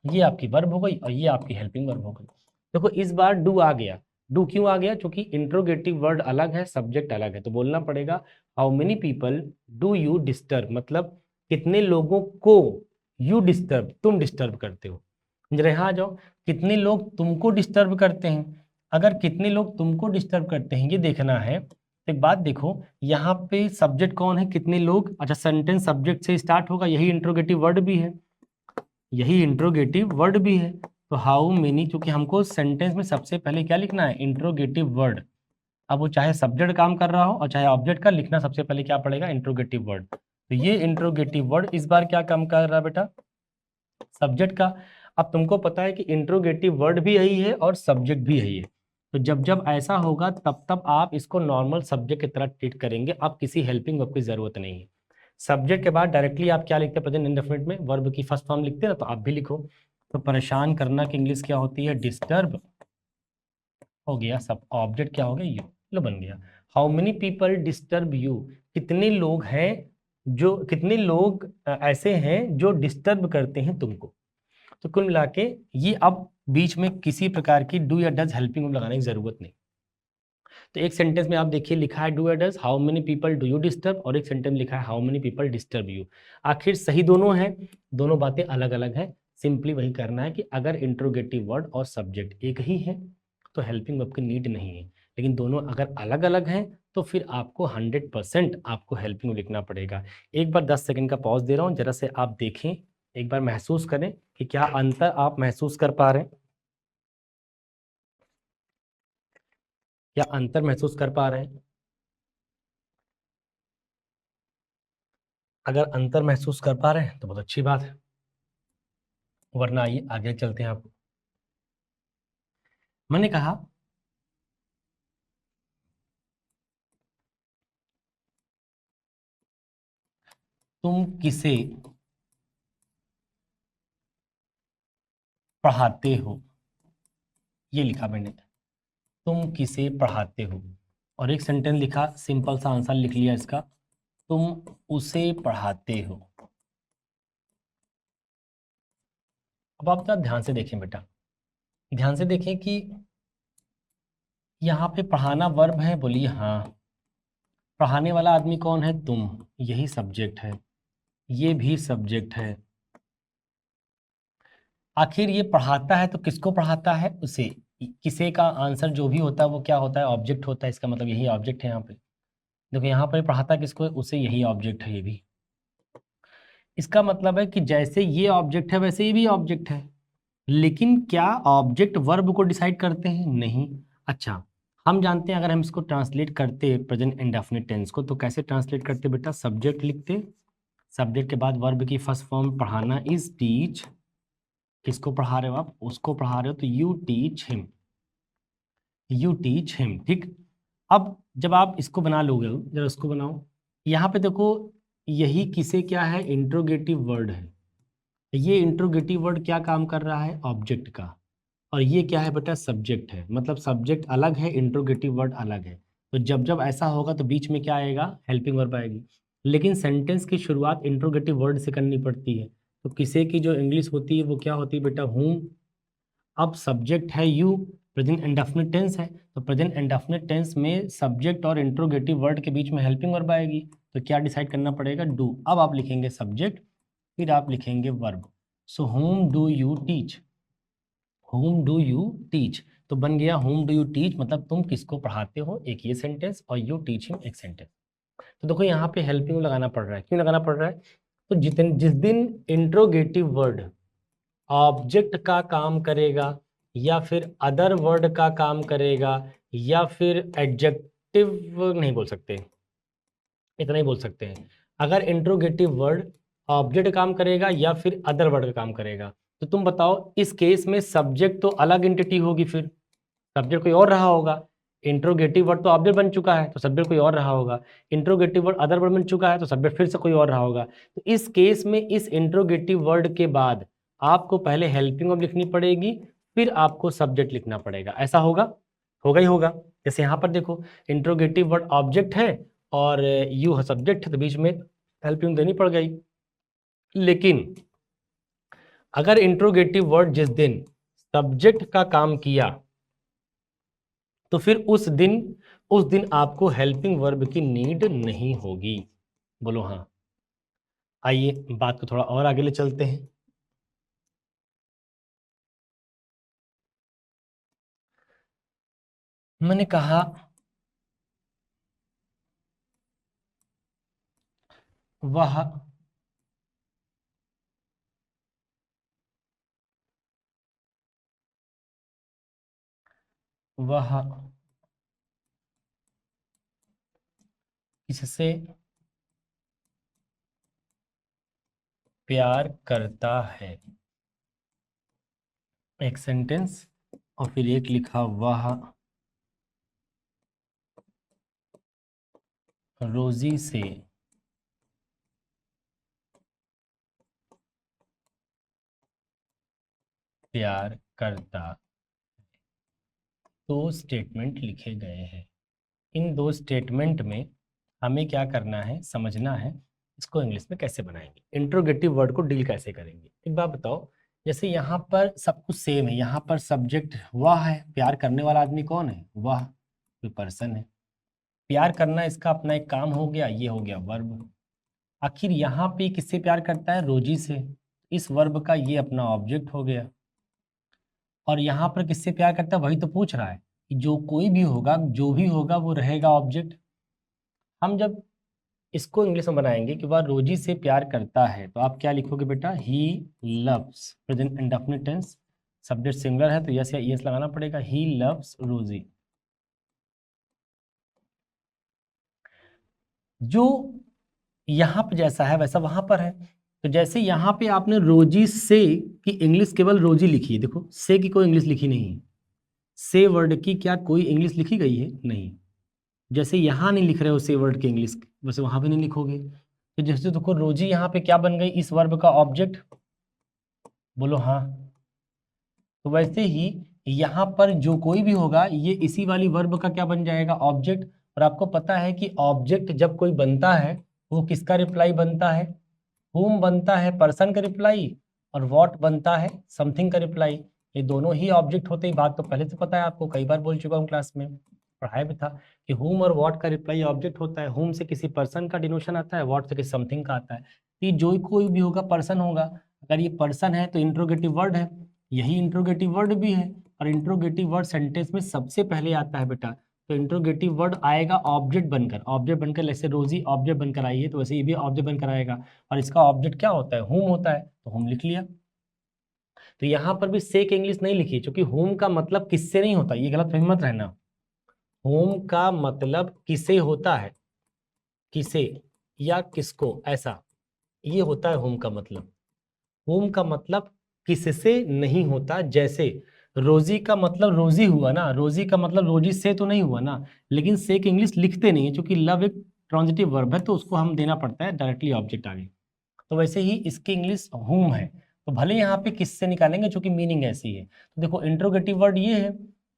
ये आपकी वर्ब हो गई और ये आपकी हेल्पिंग वर्ब हो गई। देखो इस बार डू आ गया। डू क्यों आ गया? क्योंकि इंट्रोगेटिव वर्ड अलग है, सब्जेक्ट अलग है, तो बोलना पड़ेगा how many people do you disturb, मतलब कितने लोगों को यू डिस्टर्ब, तुम डिस्टर्ब करते हो। जरा यहाँ आ जाओ, कितने लोग तुमको डिस्टर्ब करते हैं। अगर कितने लोग तुमको डिस्टर्ब करते हैं ये देखना है, तो एक बात देखो, यहाँ पे सब्जेक्ट कौन है? कितने लोग। अच्छा, सेंटेंस सब्जेक्ट से स्टार्ट होगा, यही इंट्रोगेटिव वर्ड भी है, यही इंट्रोगेटिव वर्ड भी है। तो हाउ मेनी, क्योंकि हमको सेंटेंस में सबसे पहले क्या लिखना है? Interrogative word. अब वो चाहे सब्जेक्ट काम कर रहा हो और चाहे ऑब्जेक्ट का, लिखना सबसे पहले क्या पड़ेगा? Interrogative word. तो ये इंट्रोगेटिव वर्ड इस बार क्या काम कर रहा है बेटा? सब्जेक्ट का। अब तुमको पता है कि इंट्रोगेटिव वर्ड भी यही है और सब्जेक्ट भी यही है, तो जब जब ऐसा होगा तब तब आप इसको नॉर्मल सब्जेक्ट की तरह ट्रीट करेंगे, अब किसी हेल्पिंग वर्ब की जरूरत नहीं है। सब्जेक्ट के बाद डायरेक्टली आप क्या लिखते हैं? प्रेजेंट इंडेफिनिट में वर्ब की फर्स्ट फॉर्म लिखते हैं ना, तो आप भी लिखो। तो परेशान करना की इंग्लिश क्या होती है? डिस्टर्ब। हो गया सब, ऑब्जेक्ट क्या हो गया? यू, लो बन गया। How many people disturb you, कितने लोग हैं जो, कितने लोग ऐसे हैं जो डिस्टर्ब करते हैं तुमको। तो कुल मिला के ये अब बीच में किसी प्रकार की डू या डज हेल्पिंग वर्ब लगाने की जरूरत नहीं। तो एक सेंटेंस में आप देखिए लिखा है डू या does, how many people do you disturb, और एक सेंटेंस में लिखा है how many people disturb you. आखिर सही दोनों है, दोनों बातें अलग अलग है। सिंपली वही करना है कि अगर इंट्रोगेटिव वर्ड और सब्जेक्ट एक ही है तो हेल्पिंग वर्ब की नीड नहीं है, लेकिन दोनों अगर अलग अलग हैं तो फिर आपको 100% आपको हेल्पिंग लिखना पड़ेगा। एक बार 10 सेकंड का पॉज दे रहा हूँ, जरा से आप देखें, एक बार महसूस करें कि क्या अंतर आप महसूस कर पा रहे हैं, क्या अंतर महसूस कर पा रहे हैं? अगर अंतर महसूस कर पा रहे हैं तो बहुत अच्छी बात है, वरना आइए आगे चलते हैं। आपको मैंने कहा तुम किसे पढ़ाते हो, ये लिखा मैंने, तुम किसे पढ़ाते हो, और एक सेंटेंस लिखा, सिंपल सा आंसर लिख लिया इसका, तुम उसे पढ़ाते हो। अब आप जरा ध्यान से देखें बेटा, ध्यान से देखें कि यहाँ पे पढ़ाना वर्ब है, बोलिए हाँ। पढ़ाने वाला आदमी कौन है? तुम, यही सब्जेक्ट है, ये भी सब्जेक्ट है। आखिर ये पढ़ाता है तो किसको पढ़ाता है? उसे। किसे का आंसर जो भी होता है वो क्या होता है? ऑब्जेक्ट होता है, इसका मतलब यही ऑब्जेक्ट है यहाँ पे। देखो यहाँ पर पढ़ाता किसको है? उसे, यही ऑब्जेक्ट है ये भी। इसका मतलब है कि जैसे ये ऑब्जेक्ट है वैसे ये भी ऑब्जेक्ट है, लेकिन क्या ऑब्जेक्ट वर्ब को डिसाइड करते हैं? नहीं। अच्छा, हम जानते हैं अगर हम इसको ट्रांसलेट करते प्रेजेंट इंडेफिनिट टेंस को तो कैसे ट्रांसलेट करते बेटा? सब्जेक्ट लिखते, सब्जेक्ट के बाद वर्ब की फर्स्ट फॉर्म पढ़ाना इज टीच, किसको पढ़ा रहे हो आप? उसको पढ़ा रहे हो, तो you teach him, you teach him, ठीक। अब जब आप इसको बना लोगे, जरा उसको बनाओ, यहाँ पे देखो, यही किसे क्या है? इंट्रोगेटिव वर्ड है। ये इंट्रोगेटिव वर्ड क्या काम कर रहा है? ऑब्जेक्ट का। और ये क्या है बेटा? सब्जेक्ट है, मतलब सब्जेक्ट अलग है, इंट्रोगेटिव वर्ड अलग है। तो जब जब ऐसा होगा तो बीच में क्या आएगा? हेल्पिंग वर्ब आएगी। लेकिन सेंटेंस की शुरुआत इंट्रोगेटिव वर्ड से करनी पड़ती है, तो किसे की जो इंग्लिश होती है वो क्या होती है बेटा? हूम। अब सब्जेक्ट है यू, प्रेजेंट इंडेफिनिट टेंस है, तो प्रेजेंट इंडेफिनिट टेंस में सब्जेक्ट और इंट्रोगेटिव वर्ड के बीच में हेल्पिंग वर्ब आएगी, तो क्या डिसाइड करना पड़ेगा, डू। अब आप लिखेंगे सब्जेक्ट, फिर आप लिखेंगे verb. So home do you teach, home do you teach, तो बन गया होम डू यू टीच, मतलब तुम किसको पढ़ाते हो, एक ये सेंटेंस, और यू टीच हिम एक सेंटेंस। तो देखो यहाँ पे हेल्पिंग लगाना पड़ रहा है, क्यों लगाना पड़ रहा है, तो जिस दिन इंट्रोगेटिव वर्ड ऑब्जेक्ट का काम करेगा, या फिर अदर वर्ड का काम करेगा, या फिर एडजेक्टिव नहीं बोल सकते, इतना ही बोल सकते हैं, अगर इंट्रोगेटिव वर्ड ऑब्जेक्ट काम करेगा या फिर अदर वर्ड का काम करेगा, तो तुम बताओ इस केस में सब्जेक्ट तो अलग एंटिटी होगी, फिर सब्जेक्ट कोई और रहा होगा। इंट्रोगेटिव वर्ड तो ऑब्जेक्ट बन चुका है, तो सब्जेक्ट कोई और रहा होगा। इंट्रोगेटिव वर्ड अदर वर्ड बन चुका है, तो सब्जेक्ट फिर से कोई और रहा होगा। तो इस केस में इस इंट्रोगेटिव वर्ड के बाद आपको पहले हेल्पिंग वर्ब लिखनी पड़ेगी, फिर आपको सब्जेक्ट लिखना पड़ेगा। ऐसा होगा, होगा ही होगा। जैसे यहाँ पर देखो, इंट्रोगेटिव वर्ड ऑब्जेक्ट है और यू सब्जेक्ट है, तो बीच में हेल्पिंग देनी पड़ गई। लेकिन अगर इंट्रोगेटिव वर्ड जिस दिन सब्जेक्ट का काम किया, तो फिर उस दिन आपको हेल्पिंग वर्ब की नीड नहीं होगी। बोलो हाँ। आइए बात को थोड़ा और आगे ले चलते हैं। मैंने कहा वह किससे प्यार करता है, एक सेंटेंस, और फिर एक लिखा वह रोजी से प्यार करता। दो स्टेटमेंट लिखे गए हैं। इन दो स्टेटमेंट में हमें क्या करना है, समझना है इसको इंग्लिश में कैसे बनाएंगे, इंट्रोगेटिव वर्ड को डील कैसे करेंगे। एक बात बताओ, जैसे यहाँ पर सब कुछ सेम है, यहाँ पर सब्जेक्ट वह है, प्यार करने वाला आदमी कौन है, वह, कोई पर्सन है। प्यार करना इसका अपना एक काम हो गया, ये हो गया वर्ब। आखिर यहाँ पे किससे प्यार करता है, रोजी से, इस वर्ब का ये अपना ऑब्जेक्ट हो गया। और यहाँ पर किससे प्यार करता है, वही तो पूछ रहा है कि जो कोई भी होगा, जो भी होगा वो रहेगा ऑब्जेक्ट। हम जब इसको इंग्लिश में बनाएंगे कि वह रोजी से प्यार करता है, तो आप क्या लिखोगे बेटा, he loves, present indefinite tense, subject singular है तो यस या यस लगाना पड़ेगा, ही लव्स रोजी। जो यहाँ पे जैसा है वैसा वहां पर है। तो जैसे यहाँ पे आपने रोजी से की इंग्लिश केवल रोजी लिखी है, देखो से की कोई इंग्लिश लिखी नहीं है, से वर्ड की क्या कोई इंग्लिश लिखी गई है, नहीं। जैसे यहाँ नहीं लिख रहे हो से वर्ड की इंग्लिश, वैसे वहां पे नहीं लिखोगे। तो जैसे देखो रोजी यहाँ पे क्या बन गई, इस वर्ब का ऑब्जेक्ट, बोलो हाँ। तो वैसे ही यहाँ पर जो कोई भी होगा ये इसी वाली वर्ब का क्या बन जाएगा, ऑब्जेक्ट। और आपको पता है कि ऑब्जेक्ट जब कोई बनता है वो किसका रिप्लाई बनता है, whom बनता है पर्सन का रिप्लाई, और what बनता है समथिंग का रिप्लाई। ये दोनों ही ऑब्जेक्ट होते हैं, बात तो पहले से पता है आपको, कई बार बोल चुका हूँ क्लास में, पढ़ाया भी था कि whom और what का रिप्लाई ऑब्जेक्ट होता है। whom से किसी पर्सन का डिनोशन आता है, what से किसी समथिंग का आता है। ये जो कोई भी होगा पर्सन होगा, अगर ये पर्सन है तो इंट्रोगेटिव वर्ड है, यही इंट्रोगेटिव वर्ड भी है। और इंट्रोगेटिव वर्ड सेंटेंस में सबसे पहले आता है बेटा, तो इंट्रोगेटिव वर्ड आएगा ऑब्जेक्ट बनकर, ऑब्जेक्ट बनकर, जैसे रोजी ऑब्जेक्ट बनकर आई है तो वैसे ये भी ऑब्जेक्ट बनकर आएगा। और इसका ऑब्जेक्ट क्या होता है, होम होता है, तो होम लिख लिया। तो यहाँ पर भी से के इंग्लिश नहीं लिखी, क्योंकि होम का मतलब किससे नहीं होता, ये गलत फहमी मत रहना। होम का मतलब किसे होता है, किसे या किसको, ऐसा ये होता है होम का मतलब। होम का मतलब किससे नहीं होता, जैसे रोजी का मतलब रोजी हुआ ना, रोजी का मतलब रोजी से तो नहीं हुआ ना, लेकिन से की इंग्लिश लिखते नहीं है, क्योंकि लव एक ट्रांजिटिव वर्ब है तो उसको हम देना पड़ता है डायरेक्टली ऑब्जेक्ट आगे। तो वैसे ही इसकी इंग्लिश होम है, तो भले यहाँ पे किससे निकालेंगे चूंकि मीनिंग ऐसी है। तो देखो इंट्रोगेटिव वर्ड ये है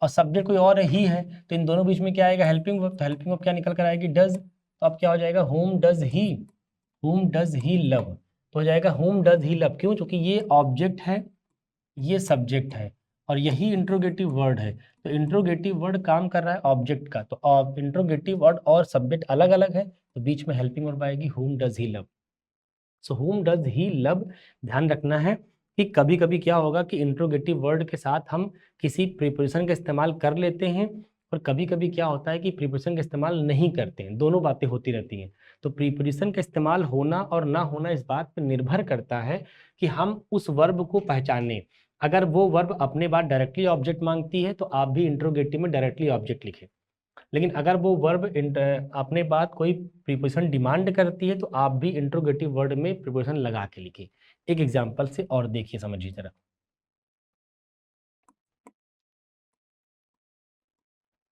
और सब्जेक्ट कोई और ही है, तो इन दोनों बीच में क्या आएगा, हेल्पिंग वर्ब। तो हेल्पिंग वर्ब क्या निकल कर आएगी, डज। तो अब क्या हो जाएगा, home does he, home does he love. तो हो जाएगा होम डज ही लव, क्यों, क्योंकि ये ऑब्जेक्ट है, ये सब्जेक्ट है, और यही इंट्रोगेटिव वर्ड है। तो इंट्रोगेटिव वर्ड काम कर रहा है ऑब्जेक्ट का, तो इंट्रोगेटिव वर्ड और सब्जेक्ट अलग अलग है, तो बीच में हेल्पिंग वर्ब आएगी whom does he love। So whom does he love, ध्यान रखना है कि कभी कभी क्या होगा कि इंट्रोगेटिव वर्ड के साथ हम किसी प्रीपोजिशन का इस्तेमाल कर लेते हैं, और कभी कभी क्या होता है कि प्रीपोजिशन का इस्तेमाल नहीं करते हैं, दोनों बातें होती रहती हैं। तो प्रीपोजिशन का इस्तेमाल होना और ना होना इस बात पर निर्भर करता है कि हम उस वर्ब को पहचानें। अगर वो वर्ब अपने बाद डायरेक्टली ऑब्जेक्ट मांगती है तो आप भी इंट्रोगेटिव में डायरेक्टली ऑब्जेक्ट लिखें, लेकिन अगर वो वर्ब अपने बाद कोई प्रीपोजिशन डिमांड करती है तो आप भी इंट्रोगेटिव वर्ड में प्रीपोजिशन लगा के लिखिए। एक एग्जांपल से और देखिए, समझिए जरा।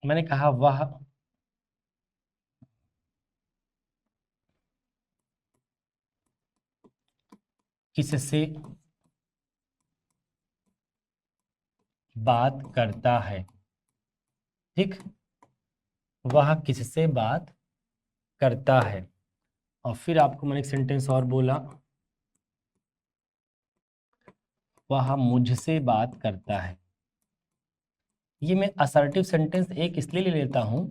मैंने कहा वह किससे बात करता है, ठीक, वह किससे बात करता है। और फिर आपको मैंने एक सेंटेंस और बोला, वह मुझसे बात करता है। ये मैं असर्टिव सेंटेंस एक इसलिए ले लेता हूं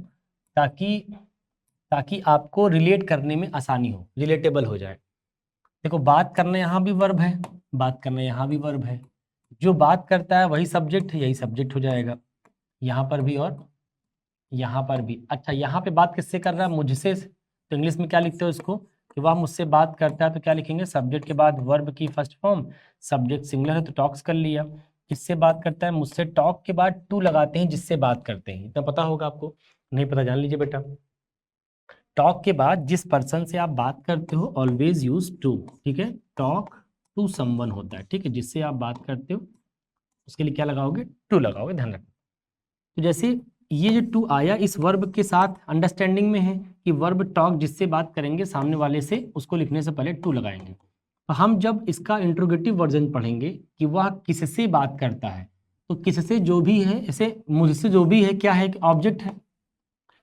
ताकि ताकि आपको रिलेट करने में आसानी हो, रिलेटेबल हो जाए। देखो, बात करना यहाँ भी वर्ब है, बात करना यहाँ भी वर्ब है, जो बात करता है वही सब्जेक्ट है, यही सब्जेक्ट हो जाएगा यहाँ पर भी और यहाँ पर भी। अच्छा, यहाँ पे बात किससे कर रहा है, मुझसे, तो इंग्लिश में क्या लिखते हो इसको कि वह मुझसे बात करता है, तो क्या लिखेंगे, सब्जेक्ट के बाद वर्ब की फर्स्ट फॉर्म, सब्जेक्ट सिंगुलर है तो टॉक्स कर लिया। किससे बात करता है, मुझसे, टॉक के बाद टू लगाते हैं, जिससे बात करते हैं, इतना पता होगा आपको, नहीं पता जान लीजिए बेटा। टॉक के बाद जिस पर्सन से आप बात करते हो ऑलवेज यूज टू, ठीक है, टॉक टू समवन होता है, ठीक है, जिससे आप बात करते हो उसके लिए क्या लगाओगे, टू लगाओगे, ध्यान रखना। तो जैसे ये जो टू आया इस वर्ब के साथ अंडरस्टैंडिंग में है कि वर्ब टॉक जिससे बात करेंगे सामने वाले से, उसको लिखने से पहले टू लगाएंगे। तो हम जब इसका इंट्रोगेटिव वर्जन पढ़ेंगे कि वह किससे बात करता है, तो किससे जो भी है, ऐसे मुझसे जो भी है क्या है, ऑब्जेक्ट है,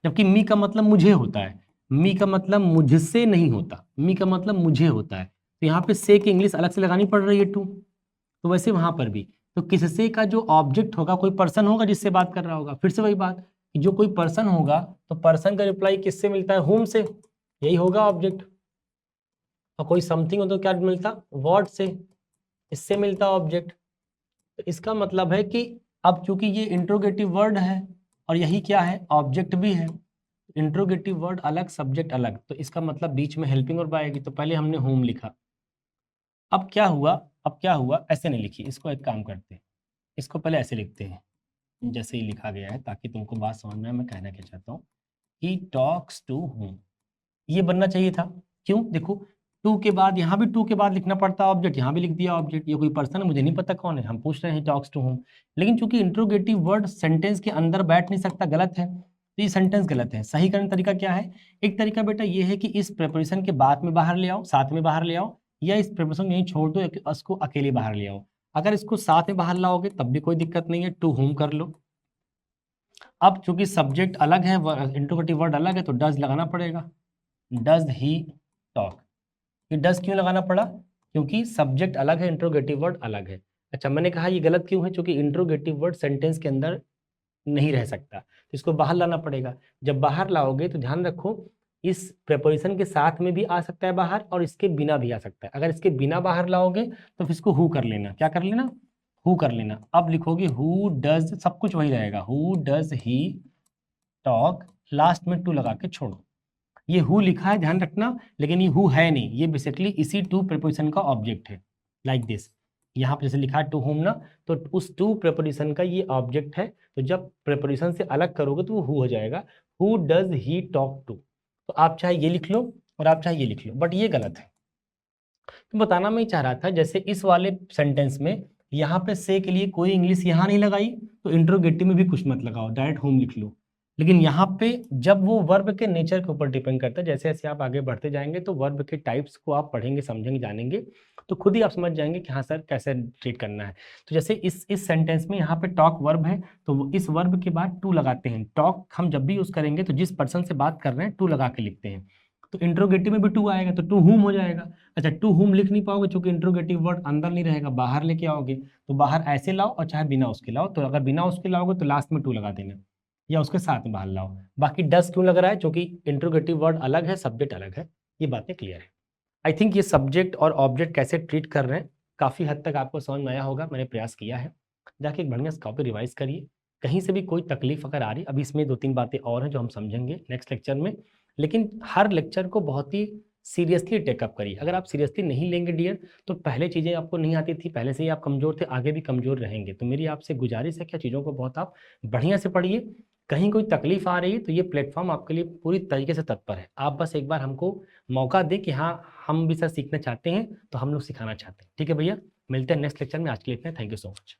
जबकि मी का मतलब मुझे होता है, मी का मतलब मुझसे नहीं होता, मी का मतलब मुझे होता है, तो यहाँ पे से की इंग्लिश अलग से लगानी पड़ रही है टू। तो वैसे वहां पर भी, तो किससे का जो ऑब्जेक्ट होगा, कोई पर्सन होगा जिससे बात कर रहा होगा, फिर से वही बात कि जो कोई पर्सन होगा तो पर्सन का रिप्लाई किससे मिलता है, होम से, यही होगा ऑब्जेक्ट। और कोई समथिंग हो तो क्या मिलता, व्हाट से, इससे मिलता ऑब्जेक्ट। तो इसका मतलब है कि अब चूंकि ये इंट्रोगेटिव वर्ड है और यही क्या है, ऑब्जेक्ट भी है, इंट्रोगेटिव वर्ड अलग सब्जेक्ट अलग, तो इसका मतलब बीच में हेल्पिंग वर्ब आएगी। तो पहले हमने होम लिखा, अब क्या हुआ, अब क्या हुआ, ऐसे नहीं लिखी, इसको एक काम करते हैं, इसको पहले ऐसे लिखते हैं जैसे ही लिखा गया है, ताकि तुमको बात समझ में आए मैं कहना क्या चाहता हूँ। ही टॉक्स टू होम, ये बनना चाहिए था, क्यों, देखो टू के बाद यहाँ भी टू के बाद लिखना पड़ता है ऑब्जेक्ट, यहाँ भी लिख दिया ऑब्जेक्ट, ये कोई पर्सन है मुझे नहीं पता कौन है, हम पूछ रहे हैं टॉक्स टू होम। लेकिन चूंकि इंट्रोगेटिव वर्ड सेंटेंस के अंदर बैठ नहीं सकता, गलत है, तो ये सेंटेंस गलत है। सही करने का तरीका क्या है, एक तरीका बेटा ये है कि इस प्रेपोजिशन के बाद में बाहर ले आओ, साथ में बाहर ले आओ, या इस प्रेपोजिशन यहीं छोड़ दो, उसको अकेले बाहर ले आओ। अगर इसको साथ में बाहर लाओगे तब भी कोई दिक्कत नहीं है, टू होम कर लो। अब चूंकि सब्जेक्ट अलग है, इंट्रोगेटिव वर्ड अलग है, तो डज लगाना पड़ेगा, डज ही टॉक। ये डज क्यों लगाना पड़ा, क्योंकि सब्जेक्ट अलग है, इंट्रोगेटिव वर्ड अलग है। अच्छा, मैंने कहा ये गलत क्यों है, क्योंकि इंट्रोगेटिव वर्ड सेंटेंस के अंदर नहीं रह सकता, तो इसको बाहर लाना पड़ेगा। जब बाहर लाओगे तो ध्यान रखो, इस प्रेपोजिशन के साथ में भी आ सकता है बाहर, और इसके बिना भी आ सकता है। अगर इसके बिना बाहर लाओगे तो फिर इसको हु कर लेना, क्या कर लेना, हु कर लेना। अब लिखोगे हु डज, सब कुछ वही रहेगा, who does he talk, last में टू लगा के छोड़ो। ये हु लिखा है ध्यान रखना, लेकिन ये हु है नहीं, ये बेसिकली इसी टू प्रेपोजिशन का ऑब्जेक्ट है, लाइक दिस। यहाँ पे जैसे लिखा है टू होम ना, तो उस टू प्रेपोजिशन का ये ऑब्जेक्ट है, तो जब प्रेपोजिशन से अलग करोगे तो वो हु हो जाएगा, who does he talk to. तो आप चाहे ये लिख लो और आप चाहे ये लिख लो, बट ये गलत है। तो बताना मैं चाह रहा था, जैसे इस वाले सेंटेंस में यहाँ पे से के लिए कोई इंग्लिश यहाँ नहीं लगाई, तो इंट्रोगेटिव में भी कुछ मत लगाओ, डायरेक्ट होम लिख लो। लेकिन यहाँ पे जब वो वर्ब के नेचर के ऊपर डिपेंड करता है, जैसे जैसे आप आगे बढ़ते जाएंगे तो वर्ब के टाइप्स को आप पढ़ेंगे, समझेंगे, जानेंगे, तो खुद ही आप समझ जाएंगे कि हाँ सर कैसे ट्रीट करना है। तो जैसे इस सेंटेंस में यहाँ पे टॉक वर्ब है, तो इस वर्ब के बाद टू लगाते हैं। टॉक हम जब भी यूज करेंगे तो जिस पर्सन से बात कर रहे हैं टू लगा के लिखते हैं। तो इंट्रोगेटिव में भी टू आएगा तो टू हुम हो जाएगा। अच्छा, टू हुम लिख नहीं पाओगे क्योंकि इंट्रोगेटिव वर्ड अंदर नहीं रहेगा, बाहर लेके आओगे, तो बाहर ऐसे लाओ और चाहे बिना उसके लाओ। तो अगर बिना उसके लाओगे तो लास्ट में टू लगा देना या उसके साथ में बाहर लाओ। बाकी डस क्यों लग रहा है, क्योंकि इंट्रोगेटिव वर्ड अलग है, सब्जेक्ट अलग है। ये बातें क्लियर है। आई थिंक ये सब्जेक्ट और ऑब्जेक्ट कैसे ट्रीट कर रहे हैं काफ़ी हद तक आपको समझ में आया होगा। मैंने प्रयास किया है, जाके एक बढ़िया कॉपी रिवाइज करिए। कहीं से भी कोई तकलीफ अगर आ रही, अभी इसमें 2-3 बातें और हैं जो हम समझेंगे नेक्स्ट लेक्चर में, लेकिन हर लेक्चर को बहुत ही सीरियसली टेकअप करिए। अगर आप सीरियसली नहीं लेंगे डियर, तो पहले चीज़ें आपको नहीं आती थी, पहले से ही आप कमज़ोर थे, आगे भी कमज़ोर रहेंगे। तो मेरी आपसे गुजारिश है कि चीज़ों को बहुत आप बढ़िया से पढ़िए। कहीं कोई तकलीफ आ रही है तो ये प्लेटफॉर्म आपके लिए पूरी तरीके से तत्पर है। आप बस एक बार हमको मौका दें कि हाँ, हम भी सर सीखना चाहते हैं, तो हम लोग सिखाना चाहते हैं। ठीक है भैया, मिलते हैं नेक्स्ट लेक्चर में। आज के लिए इतना, थैंक यू सो मच।